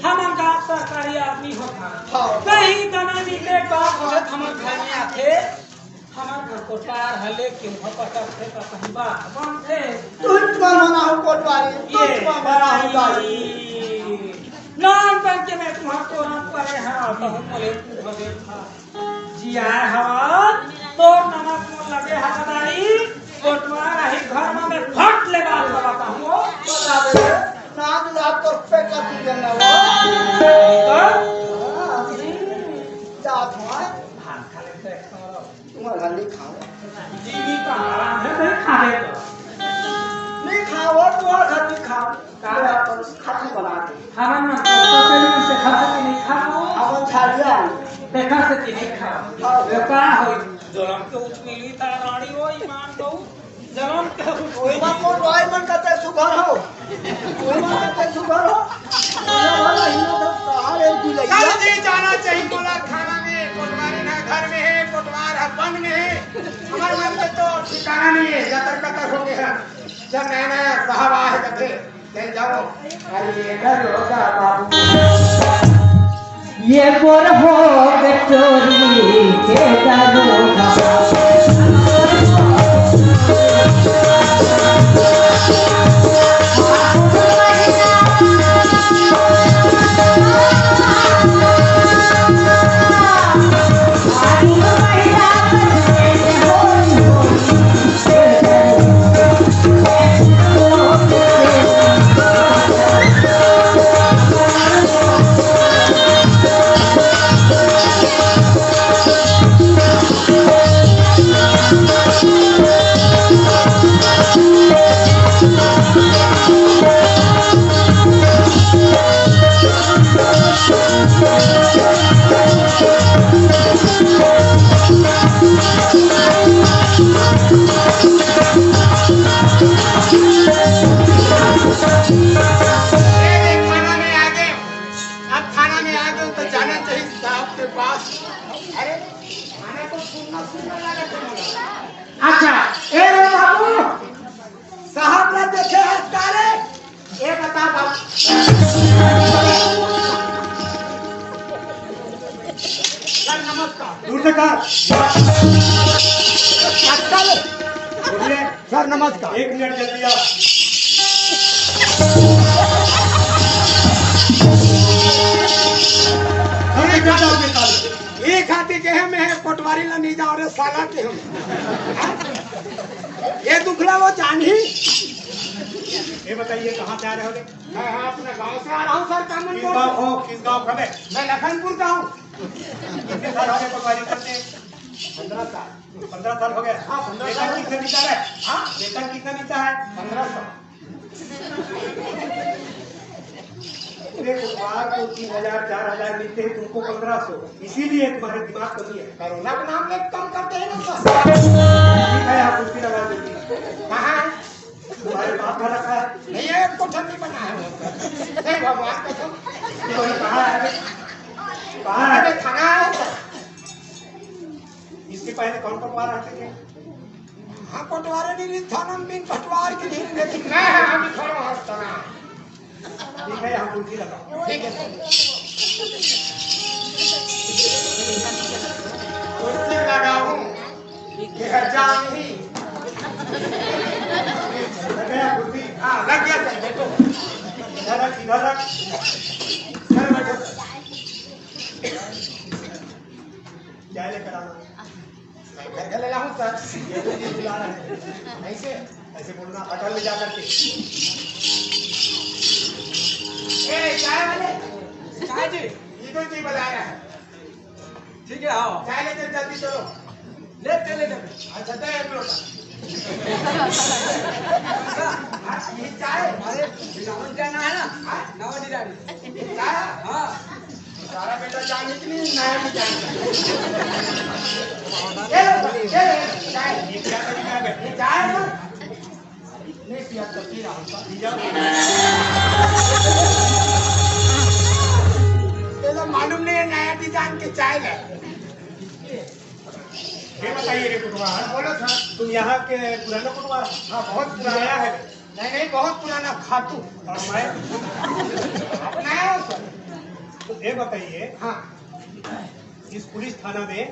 हमन का सरकारी आदमी होता हाँ कहीं तना निकले बात होले हमर घर में आथे हमार घर को तार हले क्यों पटक थे तो कहीं बात बन थे तुम मना हो कोटवारी ये तुम मना हो दाई नाम बन के मैं तुम्हारा तोरण परे है तो हम बोले तू भगे था जी आए हवा तो नमक मोल लगे हकदारी कोटवा रही घर में मैं फट ले बात बताता हूँ बता दे नाम ला तो पे का दिया ना वो जात हुआ भात खा लेते हैं तुम्हारा तुम्हारा हल्दी खाओ जीवी का आराम है नहीं खा ले तो नहीं खाओ तुम्हारा हल्दी खाओ का खाती बना के हमारे मन को पहले से खा के नहीं खाओ अब छाड़िया देखा से कि नहीं खाओ व्यापार हो जलम के उच मिली था रानी वो ईमान दो जलम के कोई बात कोटवाई मन करते सुगर हो कोई मन करते सुगर हो ये वाला ही तो कहां ले दी लगी कल जी जाना चाहिए बोला खाना में घर में है, कोटवार है, वन में है, हमारे मन में तो ठिकाना नहीं है, जतर कतर हो गया। जब नया साहब आए थे, चल जाओ, अरे घर होगा बाबू। ये गोर हो चोरी के जानो अच्छा ए बाबू साहब ने देखे हैं तारे ये बता बाबू सर नमस्कार बोलिए सर नमस्कार। एक मिनट जल्दी आओ। एक हाथी के हम है कोटवारी ला नहीं जाओ रे साला के हम ये दुखला वो जानी। ये बताइए कहाँ से आ रहे हो? मैं अपने गांव से आ रहा हूँ सर। कामन किस गांव हो? किस गांव का? मैं लखनपुर का हूँ। कितने साल हो गए कोटवारी करते? 15 साल। 15 साल हो गए? हाँ 15 साल। कितना बीता है? हाँ वेतन कितना बीता है? 1500। कोटवार को 3000 4000 मिलते हैं, तुमको 1500। इसीलिए तुम्हारे दिमाग कमी है। कोरोना का नाम लेकर कम करते हैं ना सर। ठीक है आप कुर्सी लगा दीजिए। कहाँ है? तुम्हारे बाप घर रखा है? नहीं है, कोठा नहीं बना है। नहीं भगवान कसम। कहाँ है? कहाँ है? थाना है। इसके पहले कौन कोटवार रहते थे? हाँ कोटवार नहीं, थाना में कोटवार की नहीं रहती। मैं हम खड़ा हूँ। ठीक है हम कुर्सी लगाओ। ठीक है कुर्सी लगाऊं कि हर जाऊं ही लग गया कुर्सी? हाँ लग गया सर। देखो इधर रख इधर रख इधर बैठो। क्या लेकर आना? मैं घर ले लाऊं सर। ये तो चीज बुला रहा है ऐसे ऐसे बोलना होटल में जाकर के। चाय वाले चाय जी इधर जी बुला रहा है। ठीक है आओ चाय लेते जल्दी चलो। लेते ले अच्छा दे एक लोटा। ये चाय अरे बिलावन का ना है ना नवा डिजाइन चाय। हाँ सारा बेटा चाय निकली नया भी चाय। ये लो चाय। ये क्या तरीका है? ये चाय ना नहीं पिया तो पी रहा हूँ। मालूम नहीं है नया डिजाइन के चाय है। ये बताइए रे कुटवार। बोलो सर। तुम यहाँ के पुराना कुटवार? हाँ बहुत पुराना है। नहीं नहीं बहुत पुराना खातू। और मैं नया हूँ सर। तो ये बताइए हाँ इस पुलिस थाना में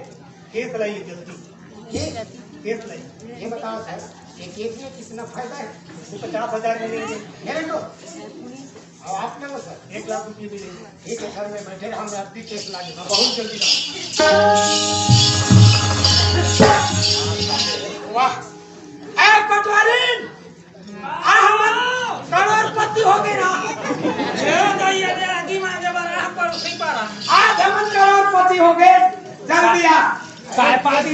केस लाइए जल्दी। केस लाइए। ये बताओ सर ये केस में कितना फायदा है? 50,000 मिलेंगे मेरे को और आप लोगों सर 1 लाख रुपये मिलेंगे। ठीक है सर मैं बैठे हम आपकी केस ला दूंगा बहुत जल्दी। वाह ए पटवारी करोड़पति हो गए ना। आज हम करोड़पति हो गए। जल्दी आ पार्टी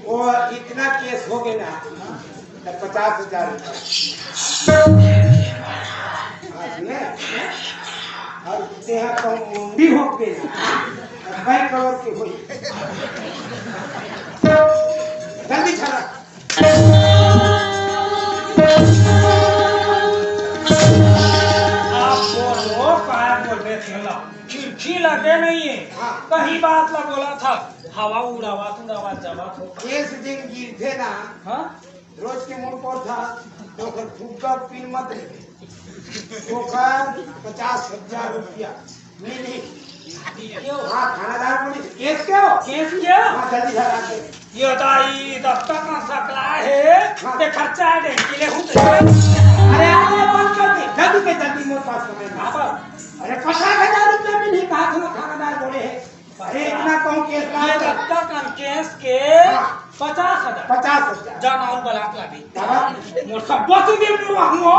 वो इतना केस हो गए ना 50,000 और मुंडी हो गए 2 करोड़ की हुई। जल्दी चला। आप बोलो क्या बोल रहे थे ना? खिड़की लगे नहीं है। हाँ। कहीं बात ला बोला था हवा उड़ावा जवा हो। इस दिन गिरते ना हाँ रोज के मोड़ पर था तो फूका पिन मत तो 50,000 रुपया नहीं क्यों? हाँ थानादार पुलिस केस क्यों केस क्या? हाँ जल्दी धरा के ये दाई दफ्तर का सकला है ते खर्चा है के लिए हूँ अरे आगे बंद कर दे जल्दी मोर पास समय ना अरे 50,000 रुपया में नहीं कहा था थानादार बोले है अरे इतना कम केस ये लाए दफ्तर का केस के 50,000 50,000 जाना और बलाक लगी दादा मोर सब बस दे मुआ हुआ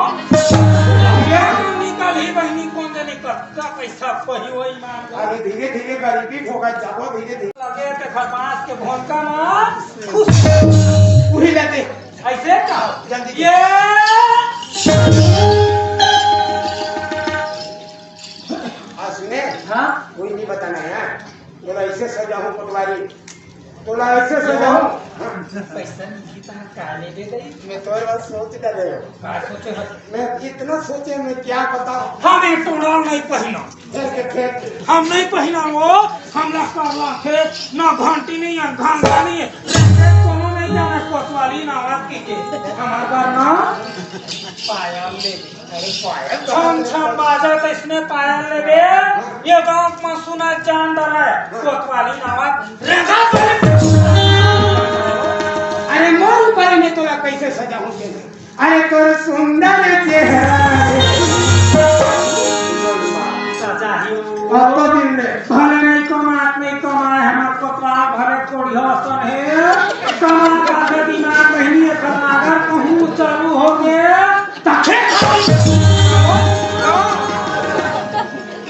ये निकल ही बहनी कौन जाने कत्ता पैसा पही वही मार अरे धीरे धीरे गरीबी होगा जाओ धीरे धीरे लगे के खरपास के भोंका मार खुश पूरी लेते ऐसे का जल्दी ये सुने हाँ कोई नहीं बताना है बोला ऐसे सजा हूँ पटवारी बोला ऐसे सजा हूँ पैसा नहीं था काले दे दे मैं तो बात सोच कर रहे हो का सोचे मैं कितना सोचे मैं क्या बताऊँ हम एक टोड़ा नहीं पहना खेत हम नहीं पहना वो हमरा करला के ना घंटी नहीं है घंटा नहीं है कोनो नहीं जाने कोतवाली ना रात के हमार घर ना पायल ले अरे पायल छम छम बाजा तो इसने पायल ले बे ये गांव में सुना जान डर है कोतवाली ना रेखा अरे मोर ऊपर में तोला कैसे सजा हूँ अरे तोर सुंदर चेहरा सजा ही अब तो दिन ले भले नहीं कमाए हमार कोतवाल भरे कोड़ी हसन है कमा का दिमाग महीने अगर कहूँ चालू हो गए तखे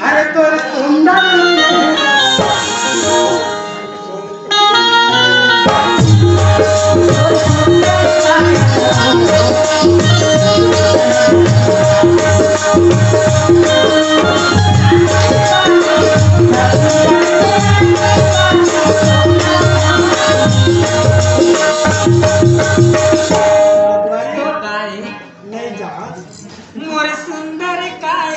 अरे तोर सुंदर नहीं जा मोर सुंदर काय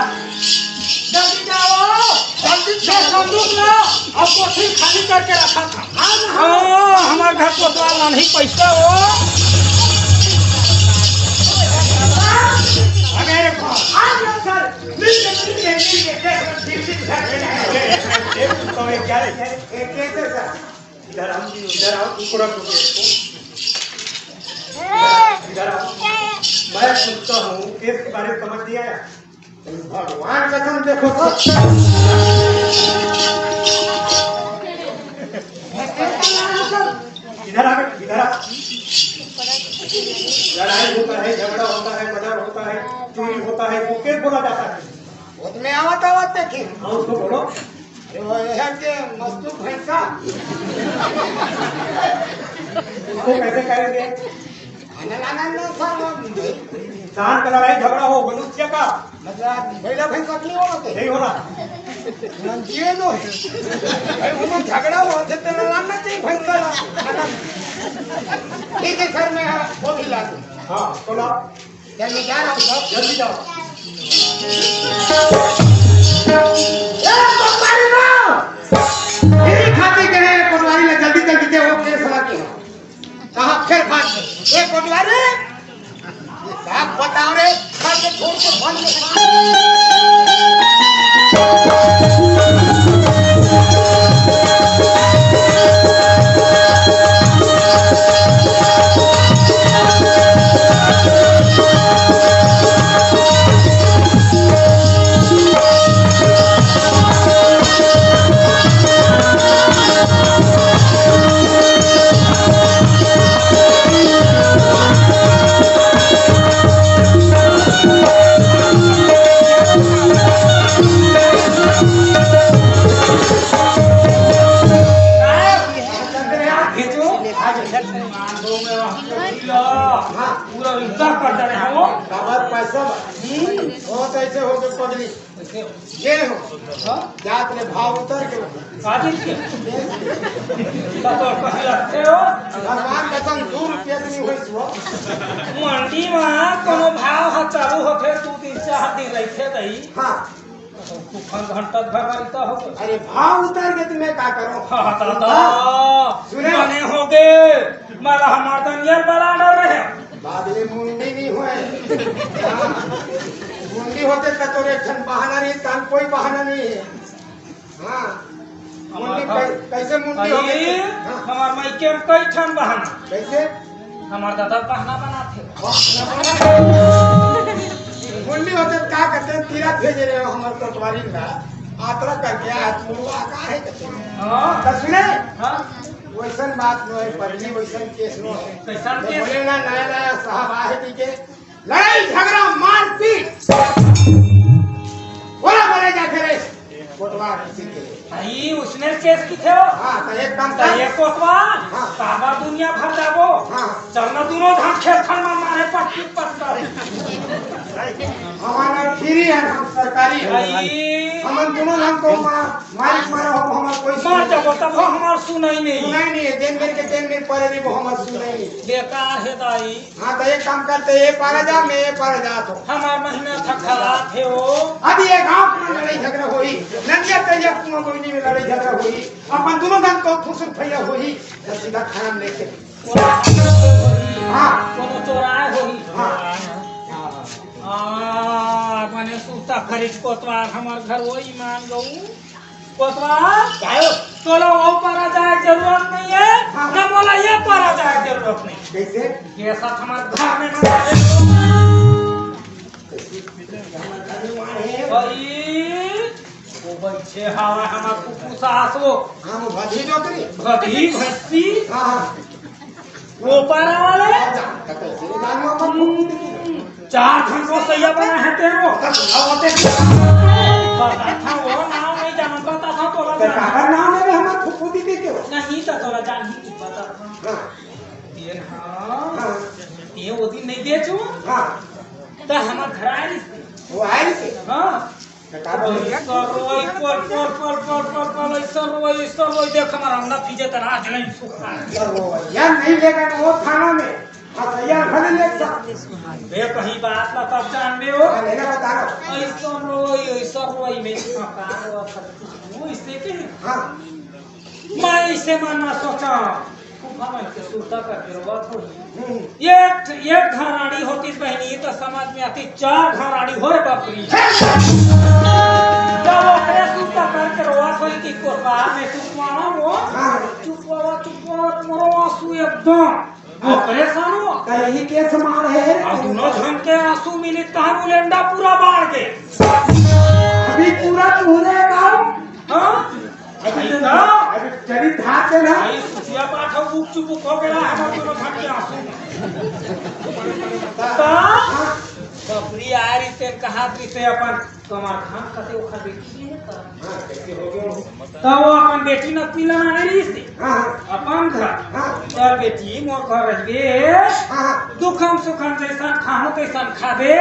जल्दी जाओ जल्दी से संदूक ला अब कोठी खाली करके रखा था हमारे घर कोतवाल नहीं पैसा हो अरे आ गया सर मिल इधर आओ टुकड़ा इधर आओ मैं पूछता हूँ केस के बारे में समझ दिया है भगवान कसम देखो इधर आ लड़ाई होता है झगड़ा होता है मर्डर होता है चोरी होता है वो केस बोला जाता है उसमें आवत देखी हाँ उसको बोलो मजदूर भैंसा उसको कैसे करेंगे इंसान का लड़ाई झगड़ा हो मनुष्य का मतलब भैया भैंसा नहीं होते नहीं हो रहा जिए नो है झगड़ा हो तेरा लाना चाहिए भैंसा ठीक है सर मैं वो भी ला दूँ हाँ तो लाओ जल्दी जा रहा हूँ सब जल्दी जाओ खाते के हैं पटवारी ने जल्दी जल्दी के वो केस लगी है कहाँ फिर भाग गए ये पटवारी आप बताओ रे खा के छोड़ के भाग भेजो मान दो में हां पूरा इतना कर दे रहे हो हमार पैसा हो तो ऐसे हो के पगली ये हो जात ने भाव उतर के कादिर के तो कहते हो भगवान कसम 2 रुपया नहीं होई सो मंडी में कोनो भाव ह चालू होथे 2 दिन 4 दिन रहिथे दई हां तूफान घंटा भरता हो अरे भाव उतर के तुम्हें क्या करो सुने बने हो गए माला हमार दनियर बड़ा डर रहे बादले मुंडी नहीं हुए मुंडी होते तो तोरे ठन बहाना नहीं कान कोई बहाना नहीं है हां मुंडी कैसे मुंडी हो गई हमार मायके में कई ठन बहाना कैसे हमार दादा बहाना बनाते मुंडी होते क्या करते तीरा भेज रहे हो हमारे कोतवाली का आतरा करके हाथ मुड़वा का है हां तो सुने हां वैसन बात न है पगली वैसन केस न है कैसन केस बोले ना नया नया साहब आए थी के लड़ाई झगड़ा मारपीट बोले जा करे कोतवाल किसी के भाई उसने केस की थे हो हां तो एक काम तो कर ये कोतवाल हाँ। साबा दुनिया भर जाबो हां चलना दोनों धान खेत खन में मारे पट्टी पत्ता हमारा फ्री है हम सरकारी है भाई हम दोनों हम को मालिक मारा हो हमारा कोई मार जाबो तब हमार सुनाई नहीं सुनाई नहीं है दिन दिन के दिन दिन पड़े नहीं वो हमारा सुनाई नहीं बेकार है दाई हाँ तो एक काम करते ये पारा जा मैं ये पारा जा तो हमार महीना था खराब थे हो अभी ये गांव में लड़ाई झगड़ा हुई नंदिया तेजा कुआं कोई में लड़ाई झगड़ा हुई अपन दोनों गांव को फुसुर फैया हुई तो सीधा खाना लेके हाँ कोनो चोराए होई हाँ माने सूता खरीद कोतवाल हमार घर वही मान गऊ कोतवाल जाओ तोला वो पारा जाए जरूरत नहीं है हाँ। ना बोला ये पारा जाए जरूरत नहीं कैसे ये सब हमारे घर में ना भाई वो बच्चे हवा हमार कुकु सास हो हम भाजी जो करी भदी भैंसी हाँ वो पारा वाले कैसे जानू अपन फूक दी 4 घंटों सैया बना है तेरे को होते पता था वो नाम नहीं जाना पता था तोला तो काकर नाम है हमारा फूक दी के नहीं था तोला जान ही नहीं पता था हाँ ये हाँ हाँ ये वो दिन नहीं बेचो हाँ तो हमार घर आए नहीं वो आए थे हाँ काकर सरवई पर सरवई देख हमारा अंडा पीजे तर आज नहीं सुखा यार नहीं लेगा वो थाना में हाँ यार भले ले सकते बे कहीं बात ना तब जान बे हो लेना बता रहा ऐसा रोई में मकान और सब इससे के हाँ मैं इसे मानना सोचा हम ऐसे सुरता करके रोवा थोड़ी एक घराड़ी होती बहनी तो समाज में आती 4 घराड़ी हो रे बापरी जब ओकरे सुरता करके रोवा थोड़ी की कुर्बान में चुपवावा मोरो आंसू एकदम ओकरे सानो कहीं केस मार है और दोनों झन के आंसू मिली कहां बुलेंडा पूरा बाढ़ के अभी पूरा पूरेगा हां अभी चली था के ना भाई सुसिया पाठो बुक चुप हो गया हम दोनों झन के आंसू बकरी आ रही थे कहा से अपन कमार खान कते ओखा बेटी है कैसे हो गया तब वो अपन बेटी न पीला ना रही से हाँ अपन घर हाँ यार बेटी मोर घर रहिए हाँ दुखम सुखम जैसा खाहो तैसा खाबे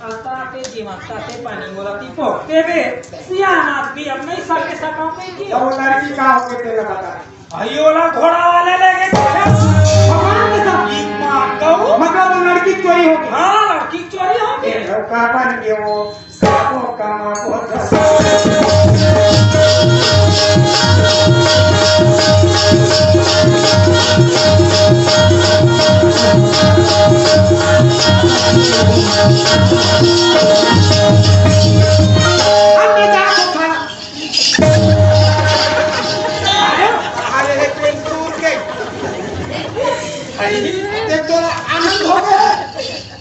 अलता के जीवनता के पानी मोलती पोते बे सियान आदमी अब नहीं सके सका पे की वो लड़की का हो के तेरा बता भाईओला घोड़ा वाले ले गए भगवान के साथ एक मान गऊ मतलब वो लड़की चोरी हो गई हां लड़की चोरी हो गई का बन गया वो साको कमा को अन्य जाको था अरे एक दूर के देख तो आनंद हो गया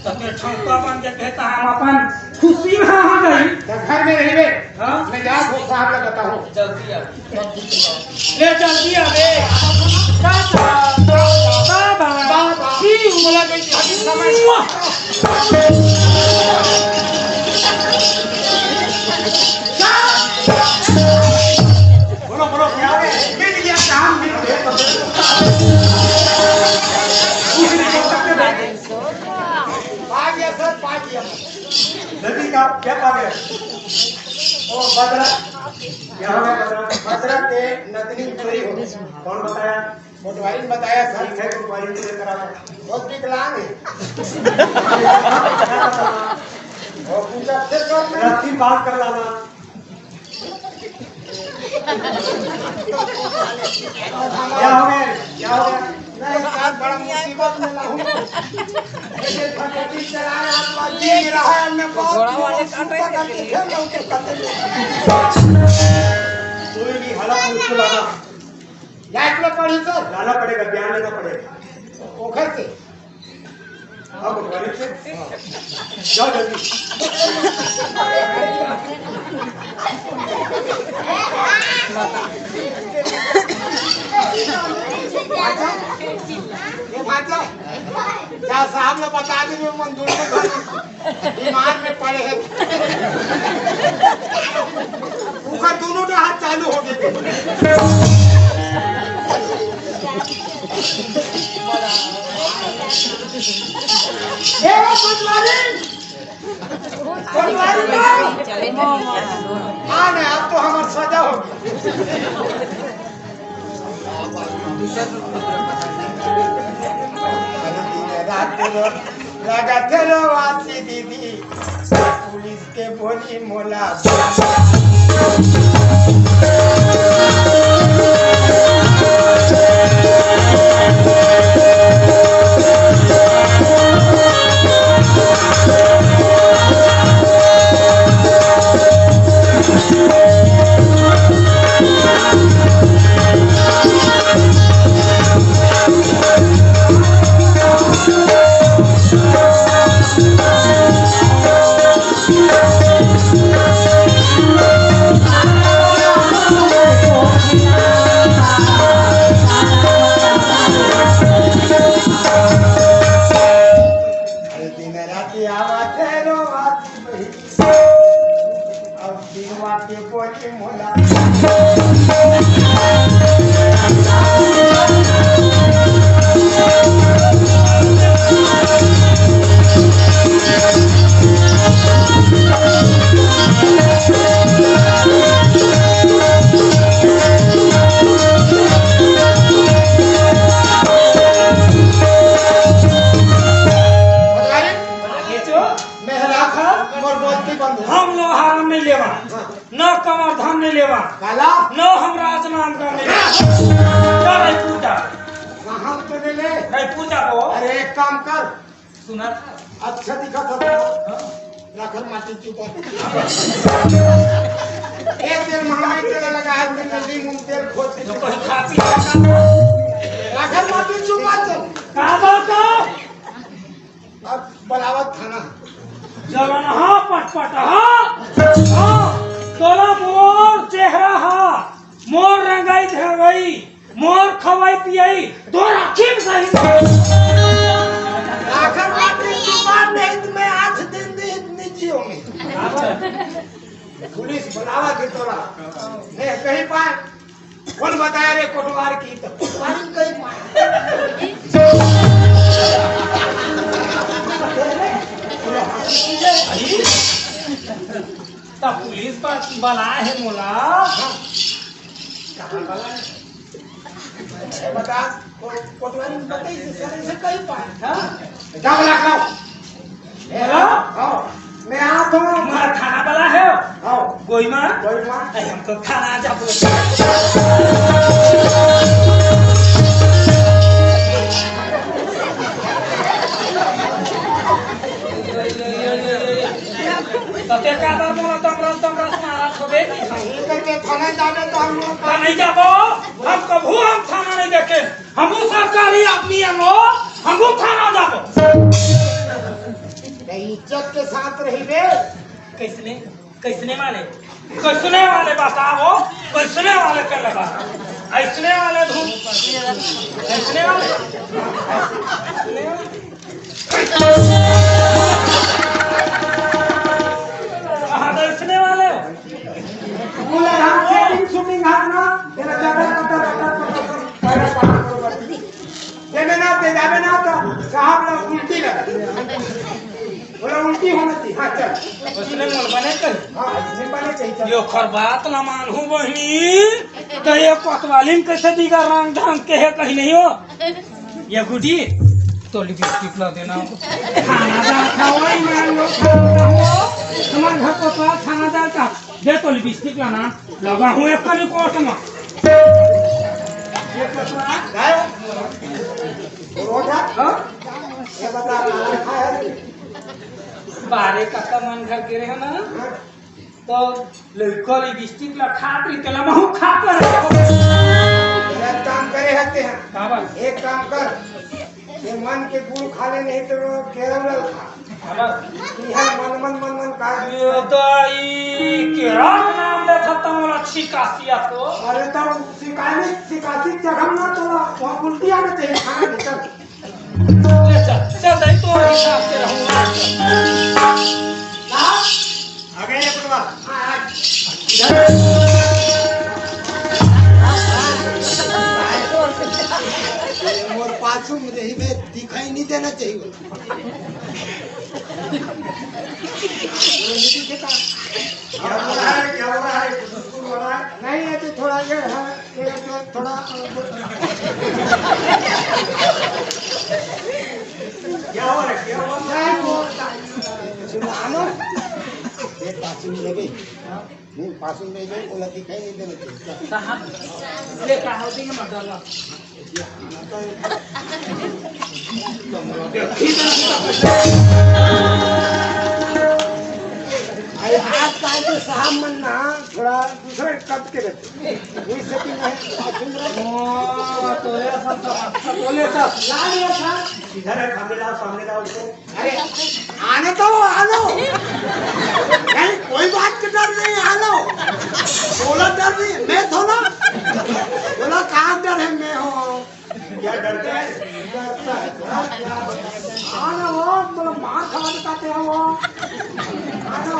तब ठंका बन के कहता है हम अपन खुशी में आ गई घर में रहिए हां मैं जा को साहब का बताऊं जल्दी आ ले जल्दी आ रे बाबा की उमला गई समय बोलो बोलो क्या है ये काम नहीं का क्या पा गया ओ बदरा यहाँ में बदरा के नतनी चोरी हो कौन बताया मोटवारी ने बताया सर है मोटवारी ने करा बहुत विकलांग है और पूछा फिर कौन रात्रि बात कर लाना क्या हो गया नहीं साथ बड़ा मुसीबत में लाऊं ऐसे फटकी चलाए आप जी रहा है मैं बहुत घोड़ा वाले काट रहे थे कोई भी हालत मुश्किल आना लाइट में पड़ी तो लाना पड़ेगा ध्यान लेना पड़ेगा ओखर से अब घरे से जाओ जल्दी ये बात है क्या साहब ने बता दी मैं मंजूर में बीमार में पड़े हैं ऊपर दोनों के हाथ चालू हो गए अब तो हमारा सजा हो गया लगाते रहो आती दीदी पुलिस के बोली मोला अच्छा दिखा था राखल माटी चुपा एक दिन महामारी तेल लगा है नदी मुंह तेल खोद के तो कोई खाती राखल माटी चुपा चल कहां बात अब बलावत थाना जवान हां पटपट हां तोला मोर चेहरा हा मोर रंगाई धरवाई मोर खवाई पियाई दो राखिम सही राखल माटी चुपा नहीं मैं 8 दिन नीचे होंगे पुलिस बुलावा के तोला नहीं कहीं पाए कौन बताया रे कोटवार की तो कोटवार कहीं पाए तब पुलिस पर बला है मोला कहां बला है बता कोटवार बताई से कहीं पाए हां क्या बला खाओ हेलो आओ मैं आ तो मार खाना बला है आओ गोई मार कोई हम तो खाना जा बोल तते का बार बोला तमरा मारा खोबे करके थाने जावे तो हम लोग नहीं जाबो हम कभू हम थाना नहीं देखे हमहु सरकारी आदमी हमो हमहु थाना जाबो इज्जत के साथ रहिबे कैसने वाले बताओ कैसने वाले कर लगा ऐसने वाले धूम ऐसने वाले ऐसने वाले बोला हम शूटिंग हाथ ना तेरा ज्यादा देवे ना तो साहब लोग उल्टी लगा थोड़ा उल्टी होना चाहिए। हाँ चल, उसने मन बने कर हाँ इसमें बने चाहिए। चल यो खर बात ला मानहू बहनी तो ये कोतवाली में कैसे बिगड़ रंग ढंग के है कहीं नहीं हो ये गुडी तो लिपस्टिक ला देना खाना दाल खाओ ईमान लो खाना हो तुम्हारे घर कोतवाल खाना दाल का दे तो लिपस्टिक लाना लगा हूँ एक करी कोट में ये कोतवाल गाय रोजा ये बता रहा है बारे का मन घर के रहे ना तो लड़का लिपस्टिक ला खाती तेला महू खाकर एक काम करे हते हैं। काबल एक काम कर, ये मन के गुड़ खा ले नहीं तो केरल खा। काबल यह मन का ये दाई केरा नाम ले था मोला छिकासिया तो अरे तब सिकासी जगह ना तो वहाँ उल्टी आना चाहिए खाना नहीं चल। ले चल दाई तो हिसाब से रहूंगा आ गए ये पटवा और पाछू में रही में दिखाई नहीं देना चाहिए। क्या हो रहा है नहीं है तो थोड़ा ये है थोड़ा क्या हो रहा है सुनो ये पाछू में लगे नहीं पाछू में गए बोला दिखाई नहीं देना चाहिए। ले का होती है मदला अरे आज का तो साहब मन ना थोड़ा दूसरे कट के रहते वही सेटिंग है पाछू में तो ये सब बोले सब लालिया था इधर है सामने लाओ उसको। अरे आने तो आलो नहीं कोई बात का डर नहीं आलो बोला डर नहीं मैं थोड़ा बोला कहाँ डर है मैं हो क्या डरते हैं आना वो बोला मार खा बताते हैं वो आना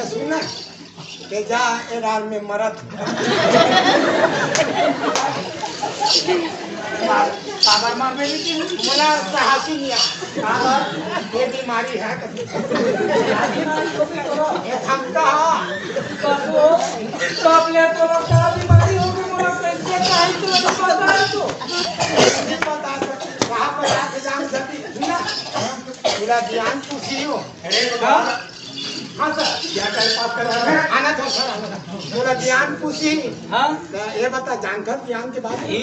सुनना के जा एरार में मरत काबर मार में भी बोला साहसी नहीं काबर ये बीमारी है ये थमता कब ले तो क्या बीमारी होगी मोला कैसे काहे तो पता है तो पता वहाँ पर जाके जान जल्दी सुना पूरा ध्यान पूछी हो अरे हाँ सर क्या टाइम पास कर रहा है आना तो सर पूरा ध्यान पूछी हां ये बता जानकर ध्यान के बाद ई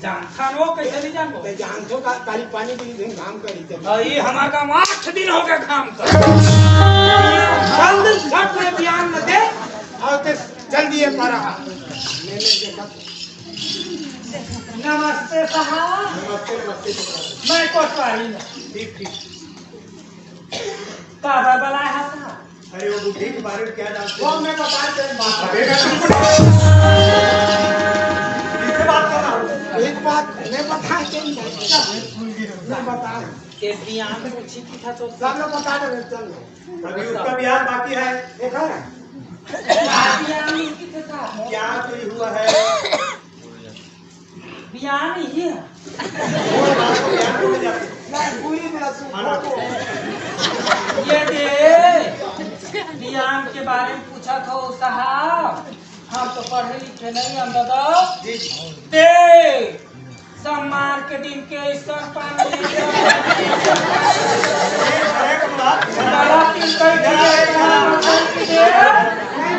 जानखान हो कैसे नहीं जान ते जान तो का काली पानी के दिन काम करी थे ई हमार का 8 दिन हो गए काम कर जल्दी झट में ध्यान न दे और ते जल्दी ये पारा मैंने देखा नमस्ते साहब नमस्ते नमस्ते मैं कोतवाली ठीक ठीक काबर बुलाया है साहब अरे वो बुद्धि के बारे में क्या जानते हो मैं बता दे बात कर रहा हूँ एक बात मैं बता के मैं बता के बियान पूछी की था तो सब लोग बता दे चल अभी उसका ब्याह बाकी है देखा है बियान की था क्या कोई हुआ है बियान ही है वो बात को ब्याह हो जाती नहीं पूरी मेरा खाना ये दे बियान के बारे में पूछा था साहब हम तो पढ़े लिखे नहीं हम दादा दे सम्मान के दिन के सर पानी बड़ा दिन कर दिया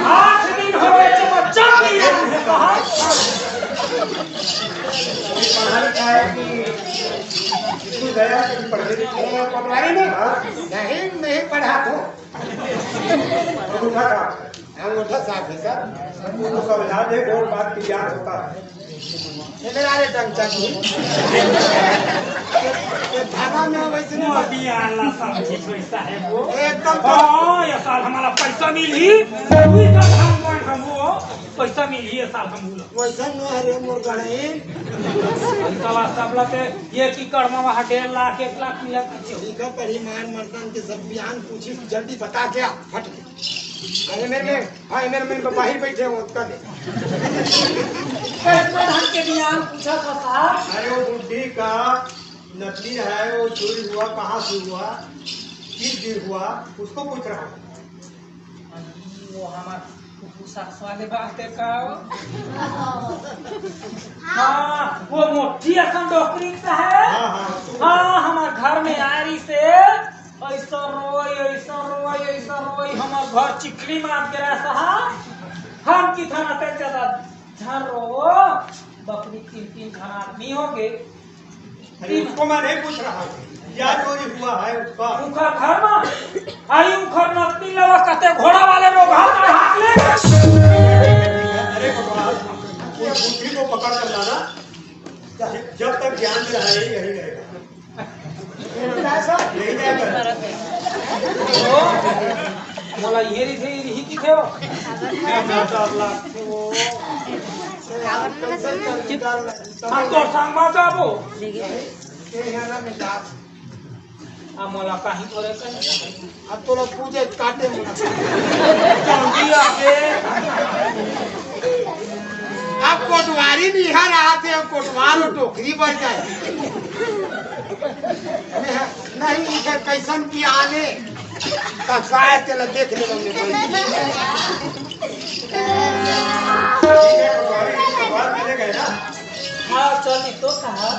8 दिन हो गए तो बच्चा नहीं है कहा पढ़ा लिखा है कि स्कूल गया कभी पढ़ने लिखे पटवारी में नहीं पढ़ा तो अंगूठा था अंगूठा साफ है सर वो समझा दे और बात की ज्ञान होता है ये मेरा रे टंचा की ये धागा में वैसे नहीं बियान ला समझी पैसा है वो एकदम हाँ ये साल हमारा पैसा मिली वही का हम वो पैसा मिली ये साल हम बोला वैसा नहीं है रे मोर गणे पैसा सब लगे ये की कर्मा वहाँ 1.5 लाख 1 लाख मिला ठीक है परिमाण मर्दन के सब बयान पूछी जल्दी बता क्या फट अरे मेरे में बाहर बैठे हो उसका दे। कैसे ढंग के बयान पूछा था साहब? अरे वो बुढ़ी का नकली है, वो चोरी हुआ, कहाँ से हुआ, किस दिन हुआ, उसको पूछ रहा हूँ। वो हमार सास वाले बात है का? हाँ, वो मोटी असन डॉक्टरी का है। हाँ, हमार घर में आरी से ऐसा रोई हमार घर चिकनी मार के रहा साहब। हम की थाना तक ज्यादा झरो बकरी 3 घर आदमी हो गए। अरे उसको मैं नहीं पूछ रहा हूँ, क्या चोरी हुआ है उसका। उनका घर में आई उनकर नकली लवा कते घोड़ा वाले लोग हाथ ले। अरे भगवान, उस बुद्धि को पकड़ कर लाना, जब तक ज्ञान में रहे यही रहेगा। यही रहेगा। मला येरी थे ही की थे हम तो सांगमा जाबो आम्हाला काही थोडे काही अब तो लोग पूजे काटे मुना। चांदी आके अब कोटवारी भी हर आते हैं, कोटवार और टोकरी बढ़ जाए। नहीं इसे कैसन की आने कसाए चला देख ले हाँ चल तो साहब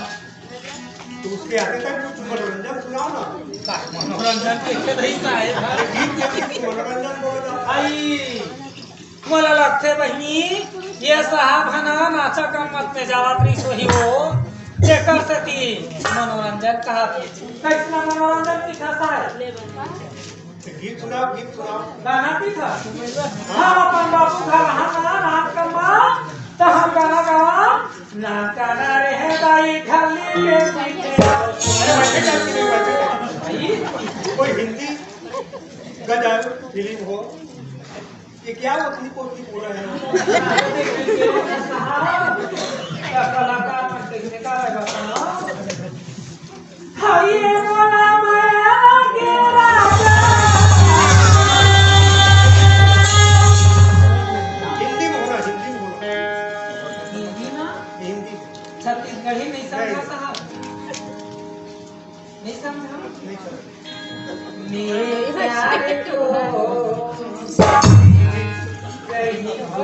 तो उसके आगे तक कुछ मनोरंजन सुनाओ ना। मनोरंजन के नहीं है गीत मनोरंजन बोलो। आई मला लगते बहिनी ये साहब है ना नाचा कम मत में जावात्री सोही हो जेकर सती मनोरंजन कहा कैसना मनोरंजन की खाता है। गीत सुनाओ। गाना की था हाँ अपन बापू घर हाँ नाच कमा तो हम गाना गावा ना गाना रहे दाई खाली ले कोई हिंदी गजल फिल्म हो, ये क्या अपनी पोती बोल रहे हैं। कलाकार में देखने का रहेगा हाय मोला माया के राजा हिंदी में होना। हिंदी ना हिंदी छत्तीसगढ़ी नहीं समझा साहब नहीं समझा नहीं समझ। मेरे प्यारे को कहीं हो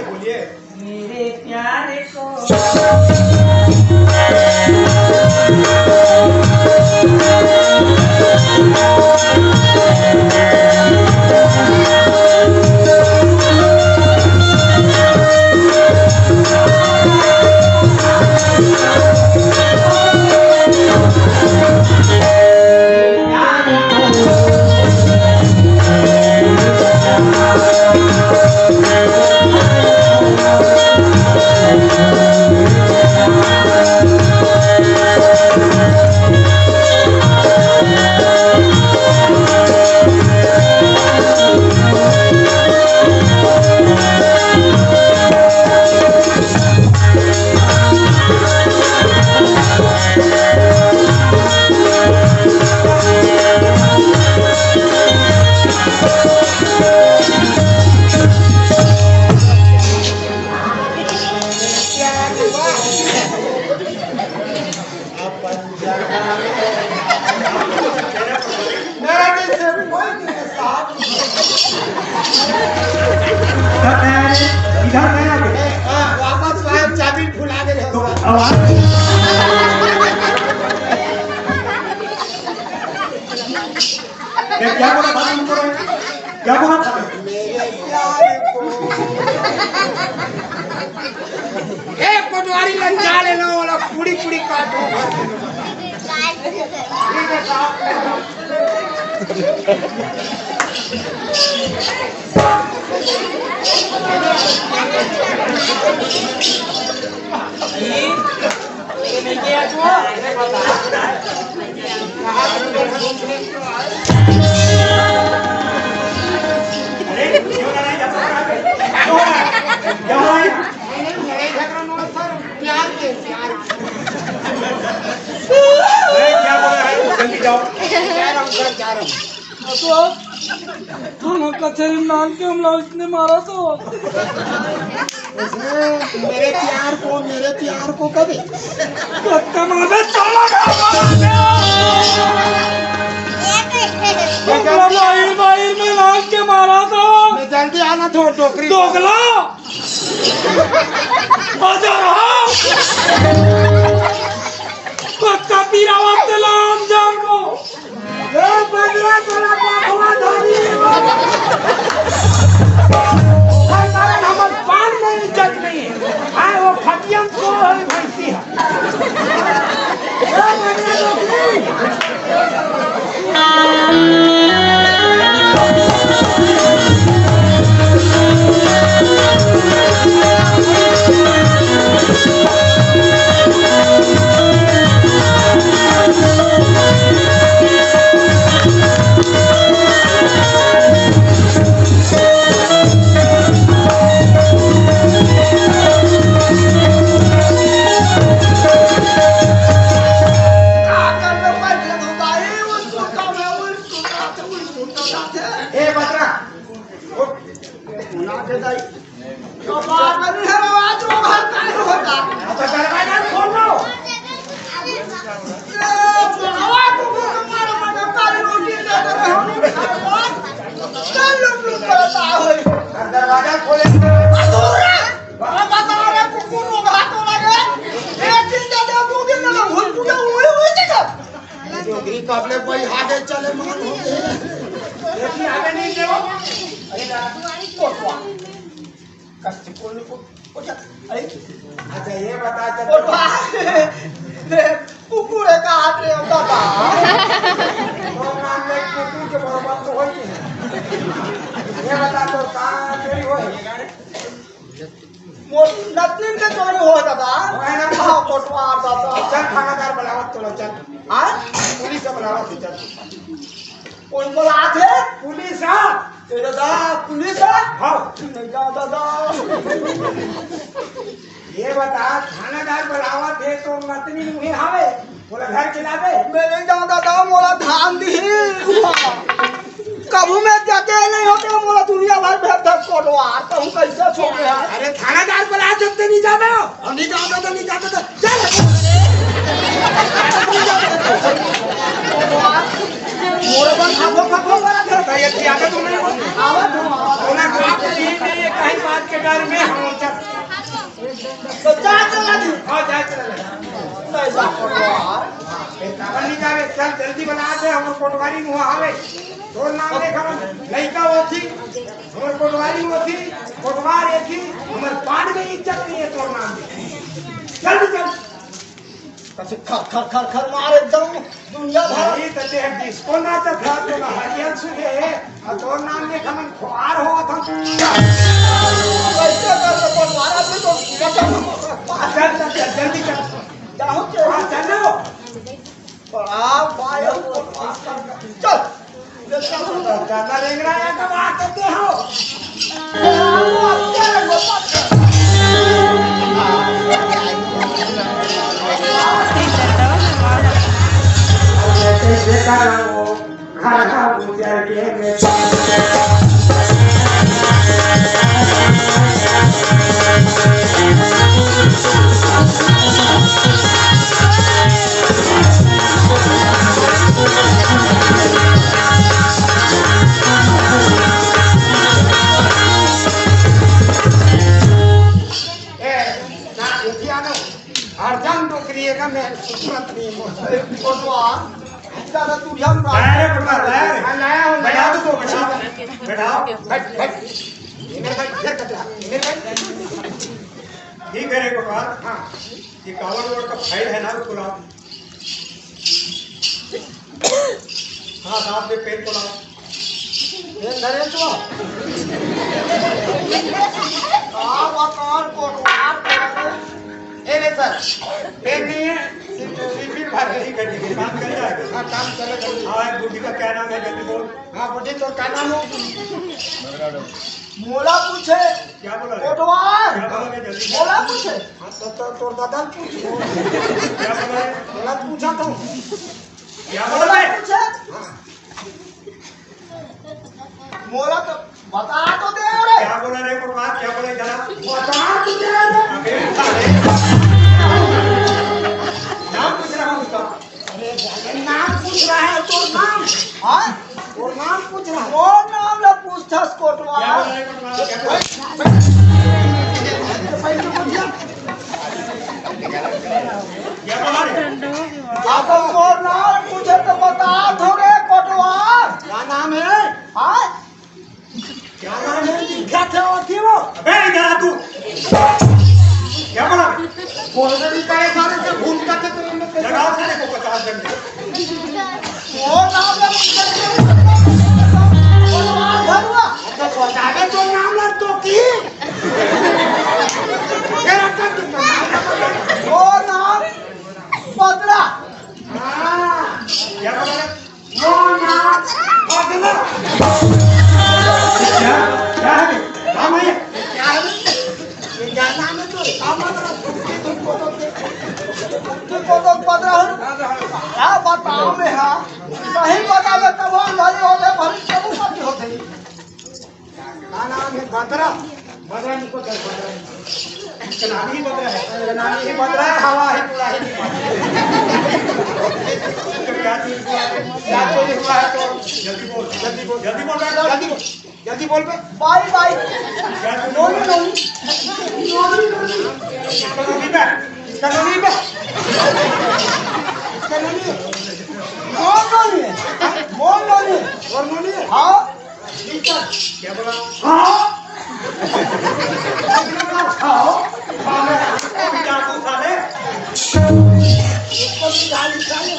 बोलिए। मेरे प्यारे को वापस चाबी भुला दे क्या बोला था तुमको? क्या बोला था? एक पटवारी लंचा लेना वाला पूरी पूरी काटो। ठीक है नहीं किया तू अरे क्यों ना नहीं जाता क्यों है प्यार के प्यार अरे क्या बोल रहा है जल्दी जाओ जा रहा हूँ हम कचहरी नाम के हमला उसने मारा तो उसने मेरे प्यार को कभी कमाने चला गया बाहर में नाम के मारा तो मैं जल्दी आना थो टोकरी दोगला आजा रहा पक्का पीरा वक्त लाम जान को ए बंदरा तोला पाखवा धरी हर कारण हमर पान में इज्जत नहीं है आए वो खटियन को है भैंसी है ए बंदरा टोकरी ए बतरा तो दरवाजा खोल लो दरवाजा खोले टोकरी कबले कोई आगे चले मान हो देखिए आगे नहीं देवो अच्छा ये बता कुकुर का हाथ रे होता था तो नाम ले कुकुर के बराबर तो होई नहीं ये बता तो कहां चोरी होई मोर नतनिन के चोरी हो दादा हां कोटवार दादा चल थानादार बुलावत तो चल हां पुलिस से बुलावत चल कौन बोला थे पुलिस आ ए दादा पुलिस है हां नहीं जा दादा ये बता थानादार बुलावत है तो नतनी मुहे हावे बोला घर चला दे मैं नहीं जा दादा मोला धान दी कबू में जाते नहीं होते मोला दुनिया भर भेद भेद कोटवार तो हम कैसे छोड़े हैं अरे थानादार बुला सकते नहीं जाना नहीं जाता तो नहीं जाता तो चल मोरे पर खाबो खाबो करा था ये क्या का तुमने आवाज बोला बात नहीं ये कहीं बात के डर में हम चल तो जा चला दी हां जा चल नहीं जा कोटवार कागज निकाले चल जल्दी बना दे हम कोटवारी मुहा आवे तोर नाम ले हम लइका होती हमर कोटवारी होती कोटवार एथी हमर पान में इज्जत नहीं है तोर नाम जल्दी चल कसे खर खर खर खर मारे एकदम दुनिया भर ये तते हम डिस्को नाचा था तो हरियन सुने और तोर नाम ले हम खुआर हो था कैसे कर कोटवार से तो चल चल जल्दी चल जाओ के हां चलो बड़ा भाई चल ज्यादा रेंगरा है तो बात करते हो देखा रहो खाना मुझे के अर्जन नौकरी का मैं किस्मत नहीं कोटवार दादा तू हम लाया हूं बैठा दो बैठाओ बैठ बैठ इन्हें बैठ इधर कटला इन्हें बैठ ठीक है रे गोपाल हां ये कावड़ रोड का फाइल है ना उसको लाओ हां साहब ने पेन को लाओ ये धरे तो आप कौन कोटवार ये नहीं सर, पेन नहीं है, सिर्फ रिफिल भर रही गड्डी के। काम कर जाएगा। हाँ काम चलेगा। हाँ बुढ़ी का क्या नाम है जल्दी बोल। हाँ बुढ़ी तो क्या नाम है? मोला पूछे क्या बोला रे? कोटवार क्या बोला रे जल्दी? मोला पूछे हाँ तो दादा पूछ। क्या बोला रे? बोला पूछा तो। क्या बोला मोला रे? पूछे मोला तो बता तो दे रे क्या बोला रे कोटवार? क्या बोला जरा? बता तो दे रे अबे साले नाम पूछ रहा हूँ उसका। अरे नाम पूछ रहा है तो नाम हाँ वो नाम पूछ रहा हूँ। कौन नाम ला पूछथस क्या कोटवार बोला रे कोटवार? क्या बोला? पहले पूछिया क्या बोला रे? अब कौन नाम पूछे तो बता थोड़े कोटवार क्या नाम है? हाँ क्या नाम है? क्या थे वो थी वो अबे इधर आ तू। क्या बोला रे? बोल रही करे सारे से भूल करते तो इनमें कैसे? लगाओ साले को 50 डंडे। कौन नाम ला पूछे कोटवार धरुआ तो बतावे तो नाम ला तो की। फिर अच्छा कितना नाम? वो नाम पदरा हाँ क्या बोला रे? वो नाम बदला। क्या है? नाम है क्या है? ये क्या नाम है तो? नाम तुमको तो पदरा क्या बताओ में हाँ नहीं बतावे तब हम भरी होते भरी सब सब होते क्या नाम है? बदरा। बदरा निको चल बदरा। नाम ही बदला है। नाम ही बदरा है, हवा ही पूरा ही। क्या चीज हुआ रे? क्या चोरी हुआ है तो? जल्दी बोल जल्दी बोल जल्दी बोल बे। जल्दी बोल, जल्दी बोल बे। बाई बाई क्या चीज नोनी हुआ? नोनी नोनी इसका नोनी बे। इसका नोनी बे। इसका नोनी है। कौन नोनी है कौन नोनी है और नोनी है। हाँ क्या बोला? हाँ हाँ अभी क्या तू साले? उसको भी गाली खाए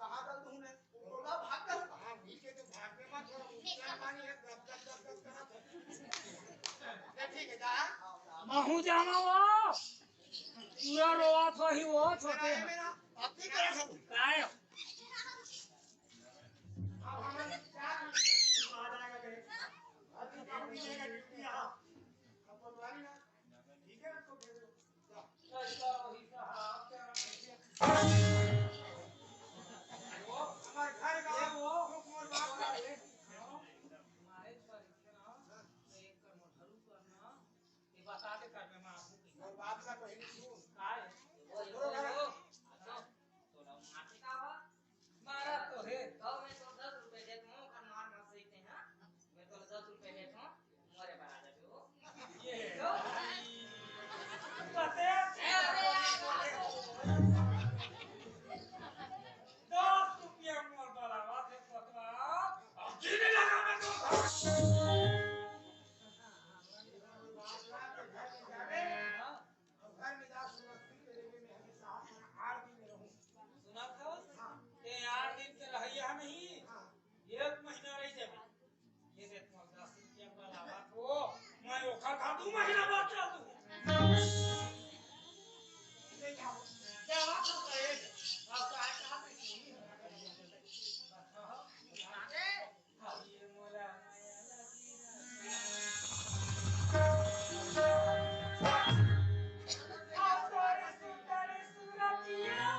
कहा था तुमने? बोला भाग कर। जवानी है दब दब दब दब करत है ठीक है जा महू जाना वो पूरा रोआ तो ही वो छोटे मेरा अब की करे सब काय अब हम क्या आ जाएगा कहीं अभी काम मिलेगा ड्यूटी यहां अब पटवारी ना ठीक है तो भेज दो जा कैसा वही साहब क्या हमारे घर का वो कुमार बाप का है हमारे सर ना एक कर्म धरू करना ये बता दे कर मैं आपको और बाप का पहले सुन काय बोलो घर तो ना माटी का वा मारा तो है गाँव में तो 10 रुपए देता हूँ और मार मत सकते हैं मैं तो 10 रुपए देता हूँ मोरे पर आ जाते हो ये पते ₹10 मोर वाला बात है पतवा अब जीने लगा मैं तो घर में जा सुरक्षित रहेंगे मैं हमेशा अपना 8 दिन में रहूं सुना था ये 8 दिन के रहिया नहीं हां 1 महीना रह जाए ये देख मोर ₹10 वाला बात हो मैं ओखा खा 2 महीना बाद चल दूं नहीं जाओ क्या बात हो रही है आप तो आए कहां पे ये मोला माया लगी आतोरे सुतरे सुरतिया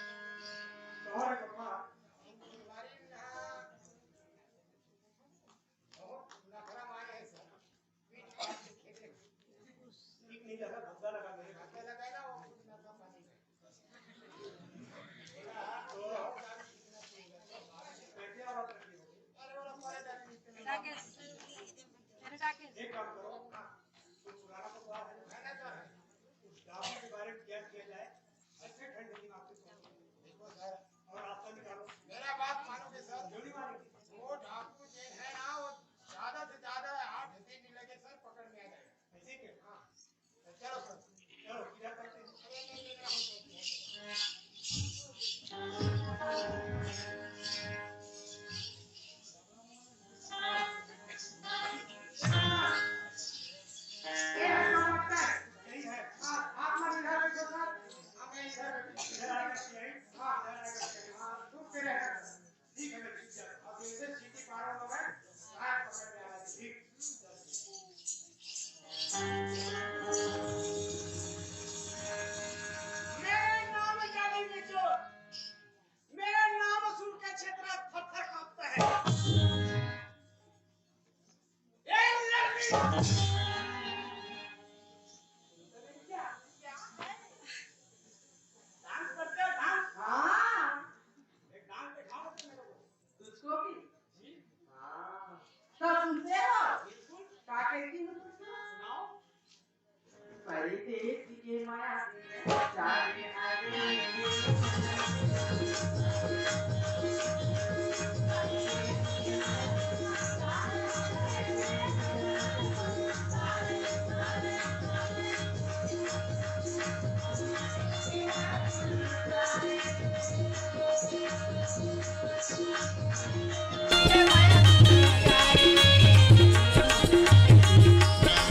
तोहरे कमा तुम्हारी ना नखरा मारे है सर पीठ काट के खेले ठीक नहीं लगा धब्बा लगा मेरे हाथ क्या लगा ना वो कुछ ना कम पानी में बैठे और बात रखिए अरे वाला मारे जाने निकले एक काम करो तो पुराना तो बात है है ना सर उस डाबू के बारे में क्या किया जाए अच्छे ठंडे दिन आपके देखो सर और रास्ता निकालो मेरा बात मानोगे सर क्यों नहीं मानेंगे वो ढाकू जो है ना वो ज्यादा से ज्यादा 8 दिन नहीं लगे सर पकड़ में आ जाएगा ऐसे के हाँ चलो सर चलो क्या करते हैं अरे नहीं नहीं हम करते हैं यही है हाँ आप मन इधर बैठो सर आप इधर बैठो इधर आएगा यही हाँ इधर आएगा हाँ चुप के रहे ठीक है मैं ठीक जा अब इधर सीटी पार हो गए हाथ पकड़ में आ रहा है ठीक मेरे नाम जानी बेचो मेरा नाम सुन के क्षेत्र थर-थर कांपता है ए लड़की क्या क्या डांस करते हो डांस हाँ एक डांस दिखाओ तो मेरे को तुझको भी जी हाँ तो सुनते हो बिल्कुल क्या कहती हो सुनाओ परदेश के माया जाने आगे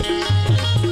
Thank you.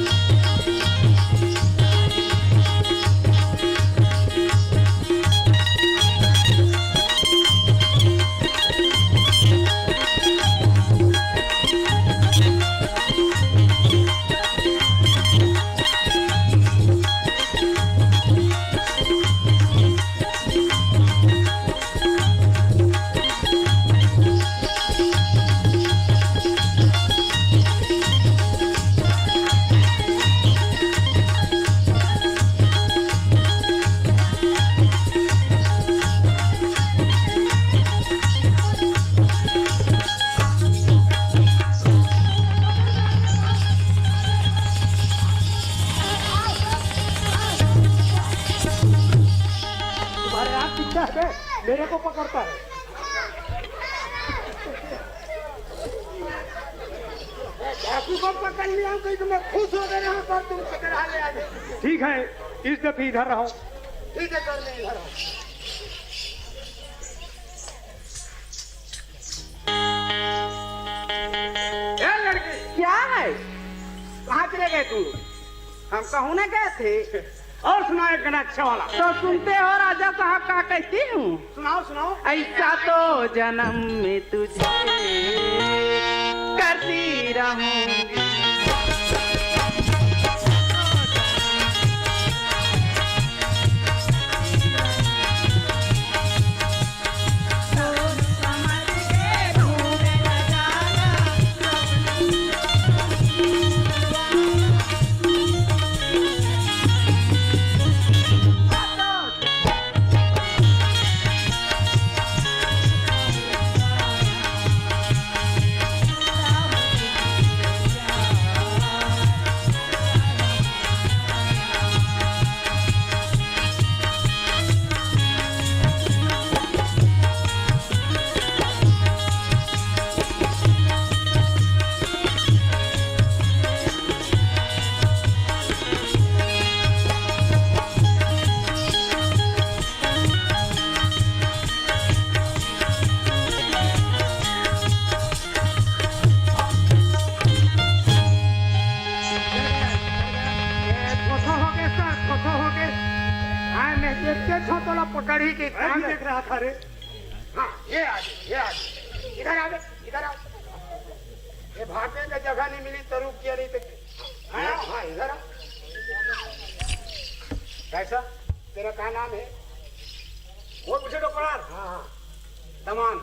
बे मेरे को पकड़ता है। डाकू को पकड़ लिया कहीं तो मैं खुश हो गया हूँ पर तुम पकड़ा ले आगे। ठीक है इस दफे इधर रहो। ठीक है कर ले इधर आओ। ए लड़की क्या है? कहाँ चले गए तुम? हम कहूँ ना गए थे। और सुना एक गाना अच्छा वाला। तो सुनते हो राजा साहब का कहती हूँ। सुनाओ सुनाओ। ऐसा तो जन्म में तुझे करती रहूंगी। पकड़ ही के मैं देख रहा था रे। हाँ ये आ इधर आ इधर आ। ये भागने का जगह नहीं मिली तो रुक किया नहीं तो हाँ इधर आ। कैसा तेरा क्या नाम है? वो पूछे डॉक्टर। हाँ हाँ दमान।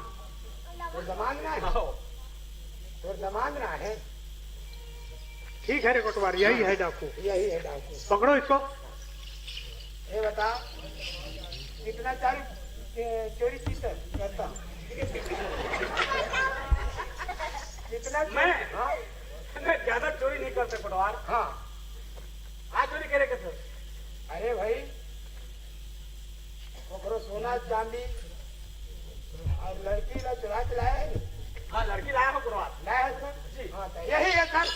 तो दमान ना है? तो दमान ना है? ठीक है रे कोटवार यही है डाकू। यही है डाकू। पकड़ो इसको। ये बता कितना चोरी करता कितना मैं? हाँ ज्यादा चोरी नहीं करते कोटवार। हाँ आज चोरी करे कैसे? अरे भाई ओकरो सोना चांदी और लड़की ला चुरा के लाया है। हाँ लड़की लाया हो कोटवार। लाया है सर जी। हाँ तो यही है सर।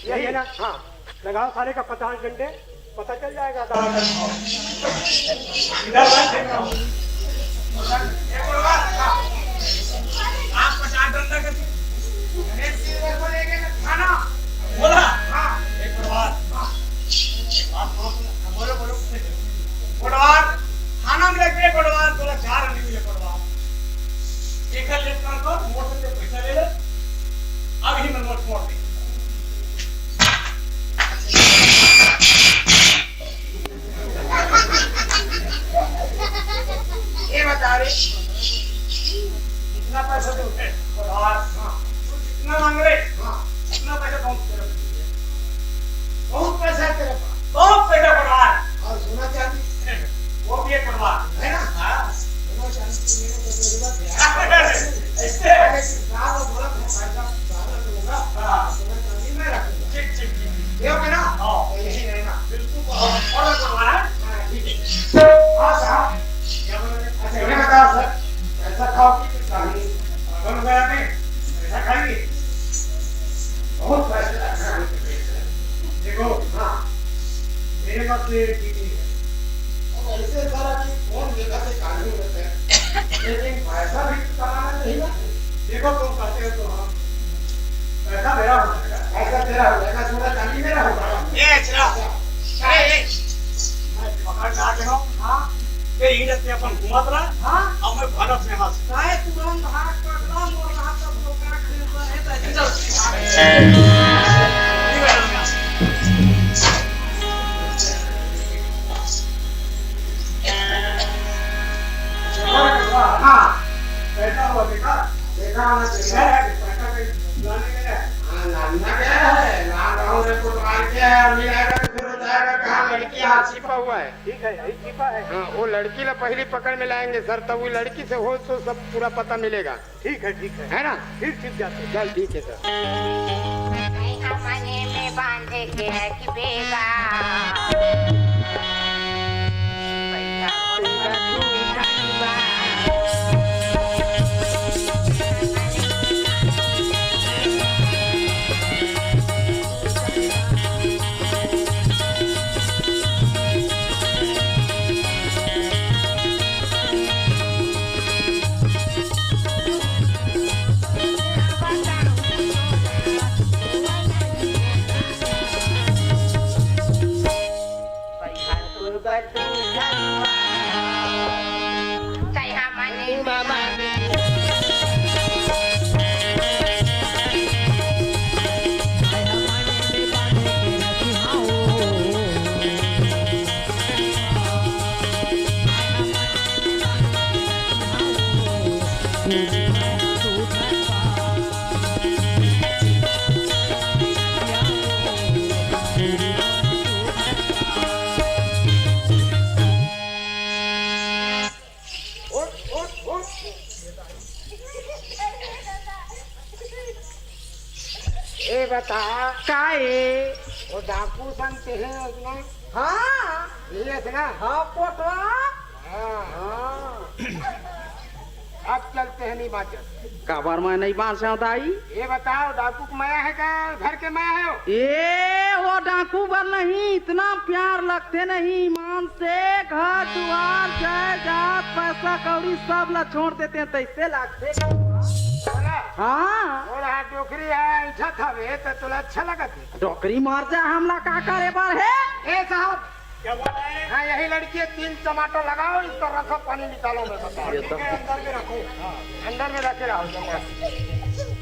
यही है ना। हाँ लगाओ सारे का 50 घंटे पता चल जाएगा। इधर आप 50 डंडा के खाना बोला। हाँ एक बात बोलो बोलो कोटवार खाना मिले के कोटवार तोला 4 नहीं मिले कोटवार। एक हल लेट कर मोटर से पैसा ले ले अभी मैं मोट मोड़ दे। ये बता रहे कितना पैसा दे कोटवार? हाँ कितना मांग रहे? हाँ कितना पैसा दूं तेरे? बहुत पैसा है तेरे पास। बहुत पैसा कोटवार। और सोना चांदी वो भी है कोटवार है ना? हाँ सोना चांदी की मेरे को जरूरत है। ऐसे सारा बोला मैं पैसा सारा दूंगा। हाँ सोना चांदी मैं रखूंगा। ठीक ठीक ठीक देखोगे ना? हाँ तो यही रहना। बिल्कुल और कोटवार है। हाँ ठीक है। हाँ साहब क्या बोल रहे? अच्छा ये बताओ सर पैसा खाओ कि खाओगे? कौन गया नहीं पैसा खाएंगे? बहुत पैसा रखा देखो हाँ मेरे पास तो ये ठीक है। अब ऐसे सारा चीज कौन जगह से कानून होता है लेकिन पैसा भी कमाना चाहिए ना। देखो तुम कहते हो तो हम पैसा मेरा हो जाएगा। पैसा तेरा हो जाएगा सोना चांदी मेरा होगा। ये चला अरे मैं पकड़ के आके हूँ। हाँ ये ईडत में अपन घुमात रहा। हाँ अब मैं भारत में हाथ चाहे तुरंत हाथ पकड़ा मोर हाथ सब लोग का खरीद है तो हाँ पैसा हुआ देखा देखा होना चाहिए। पैसा कहीं लाने के लिए हाँ लाना क्या है ला रहा हूँ रे कुटवार के मिलेगा तो फिर बताएगा कहाँ लड़की हाथ छिपा हुआ है। ठीक है यही छिपा है। हाँ वो लड़की ला पहली पकड़ में लाएंगे सर तब वो लड़की से हो तो सब पूरा पता मिलेगा ठीक है है ना? फिर छिप जाते हैं। चल ठीक है सर। मने में बांध के है कि बेगा पैसा और तू भी ये वो डाकू संते हैं उसना हाँ यही है ना हाँ कोटवा हाँ अब चलते हैं नीमाचल काबर मैं नहीं बांध से दाई ये बताओ डाकू का माया है क्या घर के माया है वो? ये वो डाकू पर नहीं इतना प्यार लगते नहीं ईमान से घर दुआर जायदाद पैसा कौड़ी सब ला छोड़ देते हैं तैसे लगते बोला हाँ और हाँ डोकरी है ऐसा था वे तो तुला अच्छा लगा थी डोकरी मार जा हमला का करे बार है ए साहब क्या बोल रहे हैं? हाँ यही लड़की है 3 टमाटर लगाओ इस पर रखो पानी निकालो मैं बताओ ठीक है, अंदर में रखो। अंदर में रखे रहो जमा।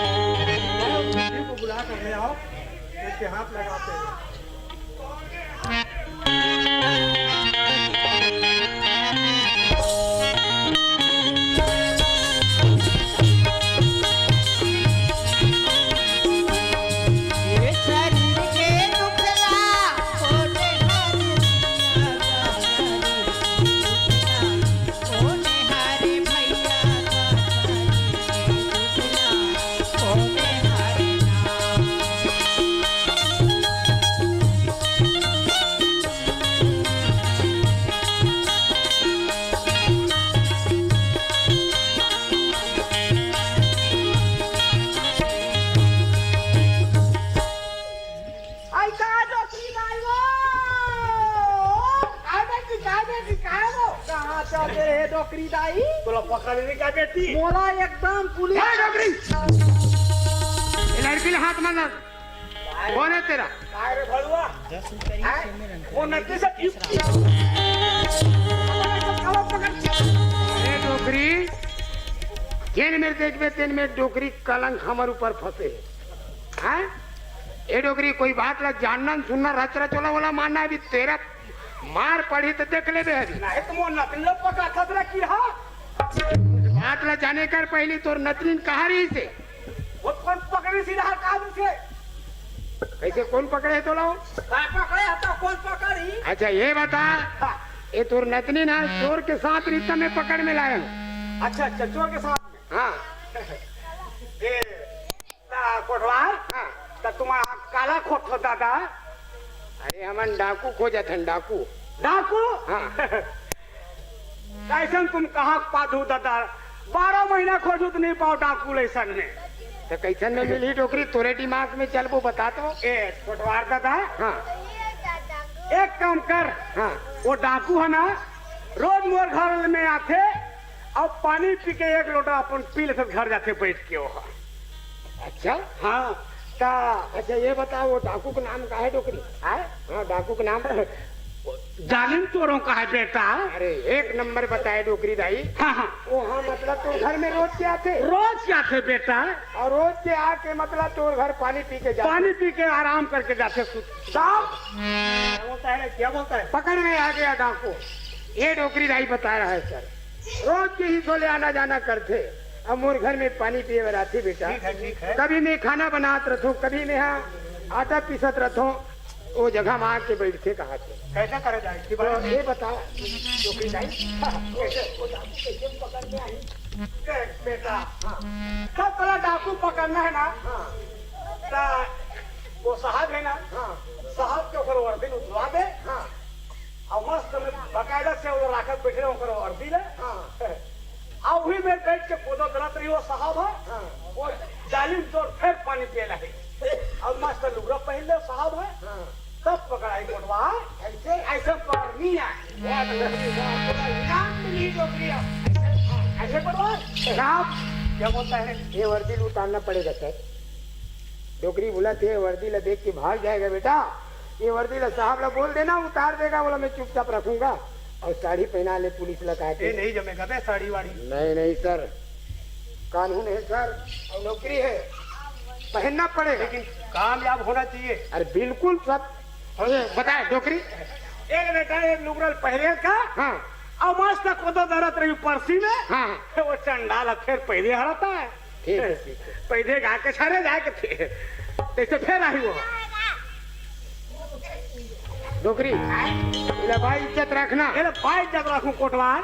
किसी को बुला कर ले आओ उसके हाथ लगाते हैं। शरीर के दुखला कोने हारे भैया कोने हारे आई कहा डोकरी नहीं वो कहाँ चलते है डोकरी दाई तो पकड़ने का बेटी मोला एकदम पुलिस ए डोकरी ये लड़की ले हाथ मांगा कौन है तेरा काय रे भड़ुआ वो नक्की से ए डोकरी जेन मेरे देखबे तेन में डोकरी कलंक हमारे ऊपर फंसे हैं ए डोकरी कोई बात ला जानना सुनना रच रच वाला मानना है अभी तेरा मार पड़ी तो देख ले अभी नहीं तुम वो नकली लोग पका खतरा की हा बात ला जाने कर पहली तोर नतनीन कहा रही से वो कौन पकड़ी सीधा काबू से कैसे कौन पकड़े तो लाओ पकड़े हता कौन पकड़ी अच्छा ये बता ये तोर नतनीन है चोर के साथ रिश्ता में पकड़ में लाया हूँ अच्छा अच्छा चोर के साथ में हाँ ये कोटवार हाँ तो तुम्हारा काला खोट हो दादा अरे हमन डाकू खोजा था डाकू डाकू हाँ कैसन तुम कहाँ पादू दादा 12 महीना खोजू तो नहीं पाओ डाकू लैसन में तो कैसन में मिली डोकरी तोरे दिमाग में चल वो बता तो ए कोटवार दादा हाँ एक काम कर हाँ वो डाकू है ना रोज मोर घर में आते और पानी पी के 1 लोटा अपन पी लेते घर जाते बैठ के वो अच्छा हाँ का अच्छा ये बताओ वो डाकू का नाम का है डोकरी है? हाँ डाकू का नाम जालिम चोरों का है बेटा अरे 1 नंबर बताए डोकरी दाई हाँ हाँ वो हाँ मतलब तो घर में रोज के आते रोज क्या थे बेटा और रोज के आके मतलब तो घर पानी पी के जाते पानी पी के आराम करके जाते साहब क्या बोलता है क्या बोलता है पकड़ में आ गया डाकू ये डोकरी दाई बता रहा है सर रोज के ही सोले आना जाना करते अब मोर घर में पानी पिए बर आती बेटा ठीक है कभी मैं खाना बनात रहूं कभी मैं यहाँ आटा पीसत रहूं वो जगह में आके बैठते कहा थे कैसे करे जाए इसकी तो बात ये बता डोकरी दाई कैसे वो डाकू कैसे पकड़ में आई देख बेटा सब पहला डाकू पकड़ना है ना हाँ तो वो साहब है ना हाँ साहब के ऊपर वर्दी उठवा दे हाँ और मस्त में बकायदा से वो राखत बैठे ऊपर वर्दी ले हाँ और वही में बैठ के पोदो गलत रही वो साहब है हाँ वो जालिम चोर फिर पानी पिए लगे और मस्त लुगड़ा पहन ले साहब है हाँ तब पकड़ाई कोटवा ऐसे ऐसे पकड़नी है ऐसे कोटवा साहब क्या बोलता है ये वर्दी उतारना पड़ेगा सर डोकरी बोला थे वर्दी ला देख के भाग जाएगा बेटा ये वर्दी ला साहब ला बोल देना उतार देगा बोला मैं चुपचाप रखूंगा और साड़ी पहना ले पुलिस लगा ये के नहीं जमेगा बे साड़ी वाड़ी नहीं सर कानून है सर और नौकरी है पहनना पड़ेगा लेकिन कामयाब होना चाहिए अरे बिल्कुल सब अरे बताए डोकरी एक बेटा एक लुगड़ल पहले का हाँ और मस्त कोदो दरत रही परसी में हाँ वो चंडाल फिर पहले हराता है ठीक है ठीक है पहले गा के छड़े जाए के थे जैसे फिर आई वो डोकरी इला भाई इज्जत रखना ये बाइक जब रखूं कोटवार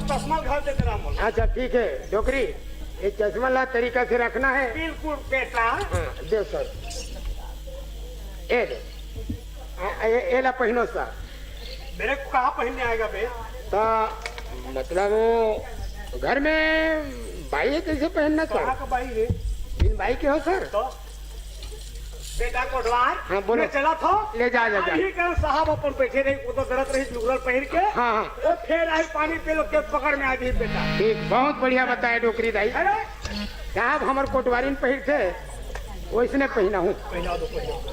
चश्मा घाल दे तेरा मोल। अच्छा ठीक है डोकरी, ये चश्मा ला तरीका से रखना है। बिल्कुल बेटा। दे सर, ये दे, ये ला पहनो सर। मेरे को कहाँ पहनने आएगा बे? तो मतलब घर में भाई है कैसे पहनना कहाँ सर? का भाई रे? बिन भाई के हो सर? तो बेटा कोटवार, हाँ, बोलो। मैं चला था ले जा जा जा। यही कारण साहब अपन बैठे रही, वो तो गलत रही लुगड़ल पहन के। हाँ हाँ वो फिर आई पानी पे लोग के पकड़ में आ गई बेटा। ठीक, बहुत बढ़िया बताया डोकरी दाई अरे साहब। हमार कोटवारी में पहिर थे वैसने पहना हूँ। पहना दो पहना दो।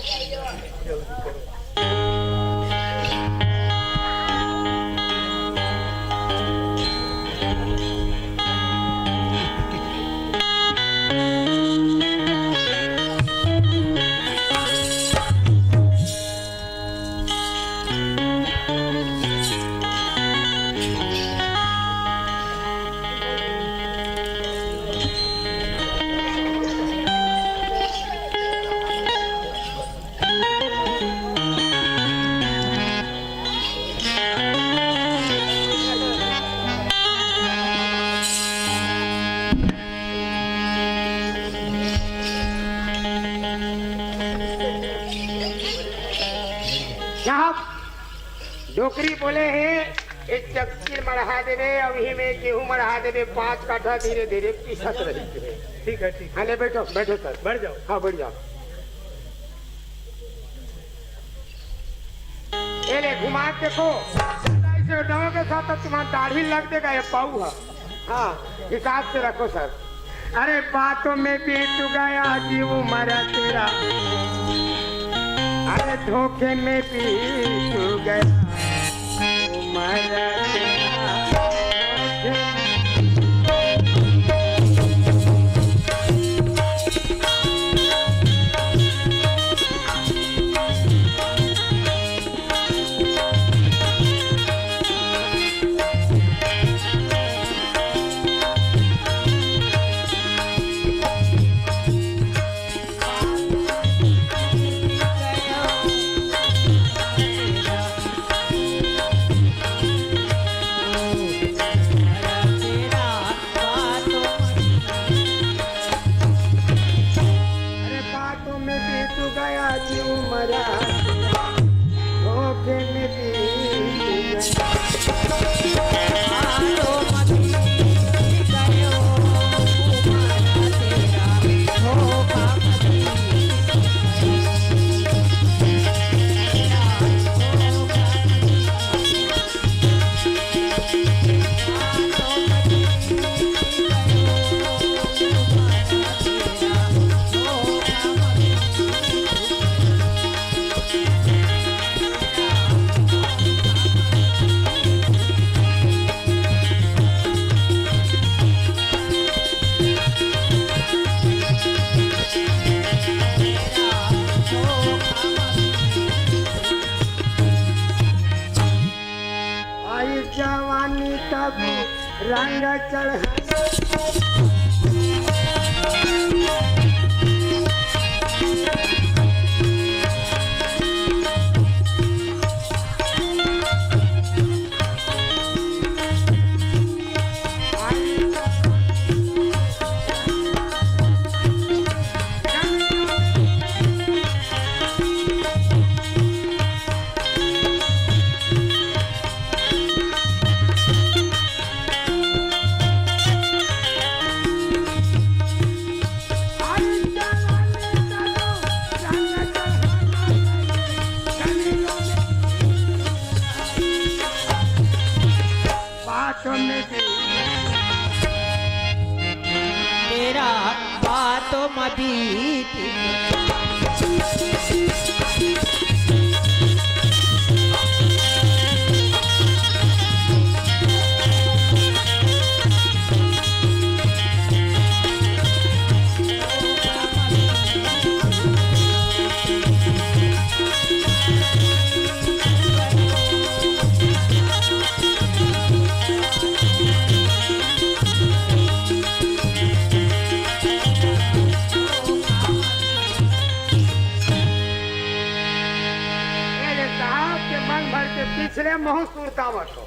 डोकरी बोले हैं एक चक्की मढ़ा देवे, अभी में गेहूं मढ़ा देवे, 5 काठा धीरे धीरे पिसत रही है। ठीक है ठीक है। हाँ ले बैठो बैठो सर, बैठ जाओ। हाँ बैठ जाओ। ये ले घुमा के देखो, ऐसे डांव के साथ तो तुम्हारा दाढ़ी लग देगा, ये पाऊ है। हाँ हिसाब से रखो सर। अरे बातों में बीत गया जीव मरा तेरा, अरे धोखे में बीत गया मरा तेरा। जवानी तब रंग चढ़ तेरा बातों में बीती मेरे साहब के मन भर के पिछले मुंह सुरतावत हो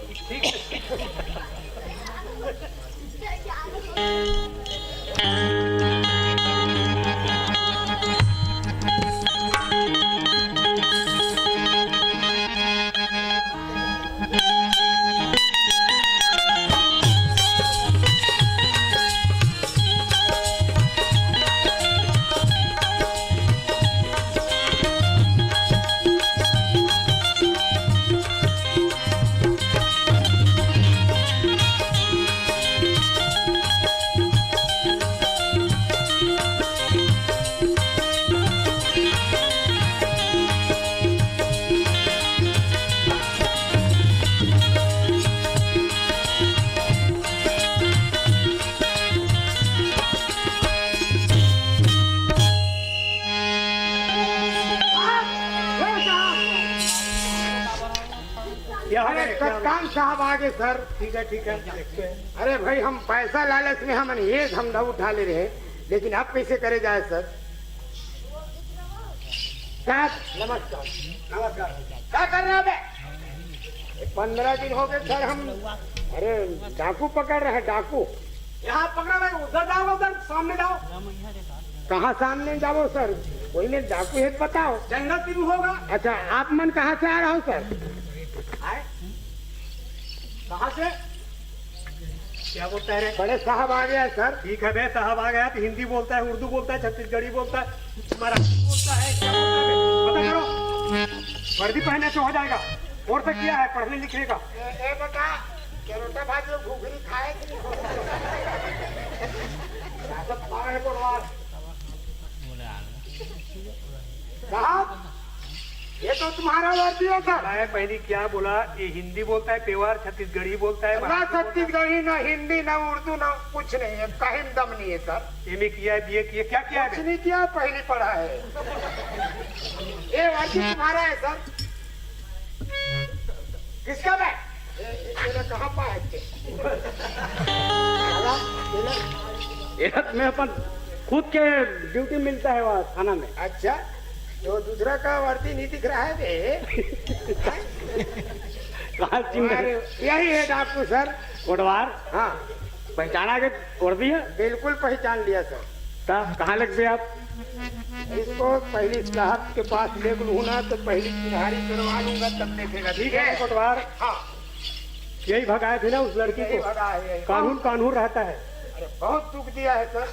अरे कप्तान साहब आगे सर। ठीक है ठीक है। अरे भाई हम पैसा लालच में हम ये धमधा उठा ले रहे, लेकिन आप कैसे करे जाए सर? नमस्कार नमस्कार। क्या कर रहे हैं? 15 दिन हो गए सर हम अरे डाकू पकड़ रहे हैं। डाकू यहाँ पकड़ा रहे, उधर जाओ, उधर सामने जाओ। कहाँ सामने जाओ सर? कोई ने डाकू है बताओ। जंगल से होगा। अच्छा आप मन कहाँ से आ रहा हूँ सर? कहाँ से? क्या बोलता है? बड़े साहब आ गया सर। ठीक है बे साहब आ गया तो हिंदी बोलता है, उर्दू बोलता है, छत्तीसगढ़ी बोलता है, मराठी बोलता है, क्या बोलता है? पता करो, वर्दी पहनने से हो जाएगा। और से किया है पढ़ने लिखने का? बेटा चरोटा भाजी घुघरी खाए कि नहीं? साहब ये तो तुम्हारा वर्दी है सर। मैं पहले क्या बोला? ये हिंदी बोलता है, पेवार छत्तीसगढ़ी बोलता है। ना छत्तीसगढ़ी ना हिंदी ना उर्दू ना कुछ नहीं है, कहीं दम नहीं है सर। एमए किया है, बीए किया, क्या किया है? कुछ नहीं किया, पहली पढ़ा है। ये वर्दी तुम्हारा है सर। किसका है? ये कहाँ पाया? मैं अपन खुद के ड्यूटी मिलता है वहाँ थाना में। अच्छा तो दूसरा का वर्दी नहीं दिख रहा है बे? यही है डाकू सर। कोटवार? हाँ पहचाना के वर्दी है? बिल्कुल पहचान लिया सर। कहाँ लग गए आप? इसको पहली साहब के पास ले लूँगा तो पहली चिन्हारी करवा लूंगा तब देखेगा। ठीक है कोटवार? हाँ यही भगाए थे ना उस लड़की को? कानून कानून रहता है। अरे बहुत दुख दिया है सर।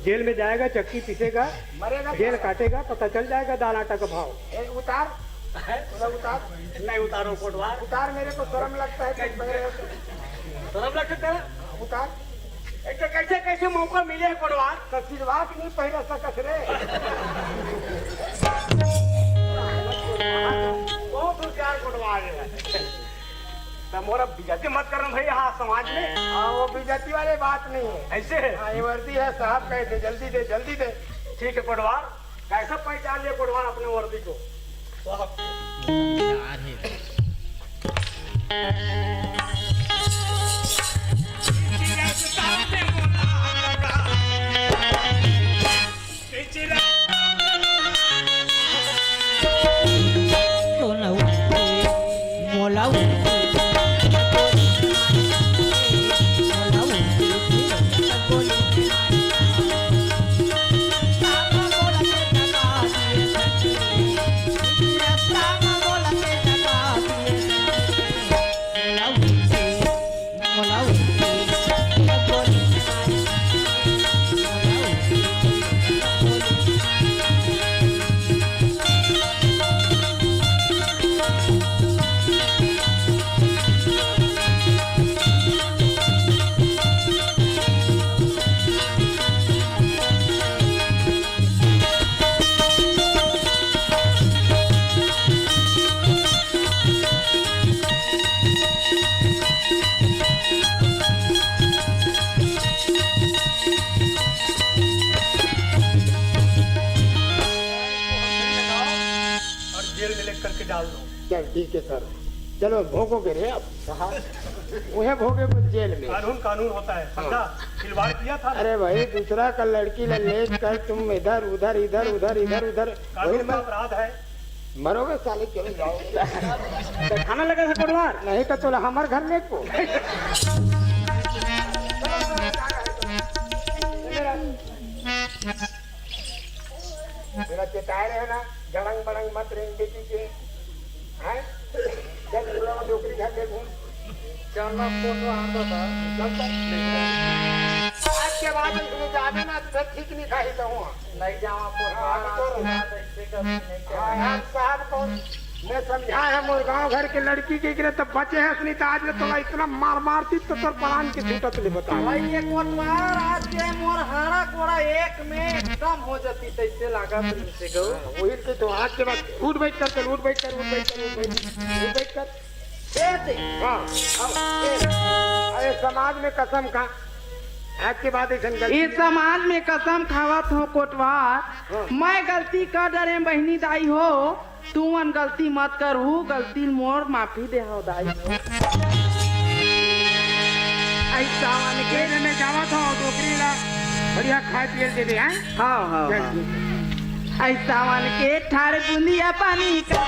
जेल में जाएगा, चक्की पीसेगा, मरेगा, जेल काटेगा, पता चल जाएगा दाल आटा का भाव। उतार उतार नहीं उतारो कोटवार। उतार, मेरे को शर्म लगता है। शर्म लगता है? उतार। कैसे कैसे मौका मिले कोटवार? सिलवा की नहीं पहले सकस रे। बहुत होशियार कोटवार है। मोरा बिजती मत करना भाई यहाँ समाज में। हाँ वो बिजती वाले बात नहीं है। ऐसे है? हाँ ये वर्दी है साहब, कहे थे जल्दी दे जल्दी दे। ठीक है कोटवार। कैसा पहचान लिया कोटवार अपने वर्दी को? Hello. करके डाल दो। चल ठीक है सर, चलो भोगोगे रे अब वह भोगे कुछ जेल में। कानून होता है, समझा? खिलवाड़ किया था। अरे भाई दूसरा का लड़की ले कर तुम इधर उधर इधर उधर इधर उधर अपराध है। मरोगे साले, क्यों जाओगे? तो खाना लगा है कोटवार, नहीं तो तोला हमार घर ले को। मेरा चेताए रहे ना, जड़ंग बड़ंग मत रहे बेटी के, हैं? चल डोकरी घर ले घूम। चलना फोटो आता था, आज के बाद इसमें जाने ना सब ठीक नहीं खाई तो हूँ नहीं जावा साहब को मैं समझा है मोर गाँव घर के लड़की के गिरे तब बचे हैं सुनी तो आज में तो इतना मार मारती तो सर परान की छूटत ले बता भाई एक कोटवार आज के मोर हाड़ा कोड़ा एक में एकदम हो जाती तैसे लगा तुमसे गो वही के तो आज के बाद उठ बैठ कर चल, उठ बैठ कर उठ बैठ कर उठ बैठ कर हाँ अरे समाज में कसम खा आज के बाद इस समाज में कसम खावत हो कोटवार मैं गलती कर डरे बहनी दाई हो तुमन गलती मत करू गलती मोर माफी दे हो दाई ऐसा वाले के में जावा था डोकरी ला बढ़िया खाए पिए दे दे हैं। हाँ हाँ ऐसा वाले के ठाड़े बूंदिया पानी का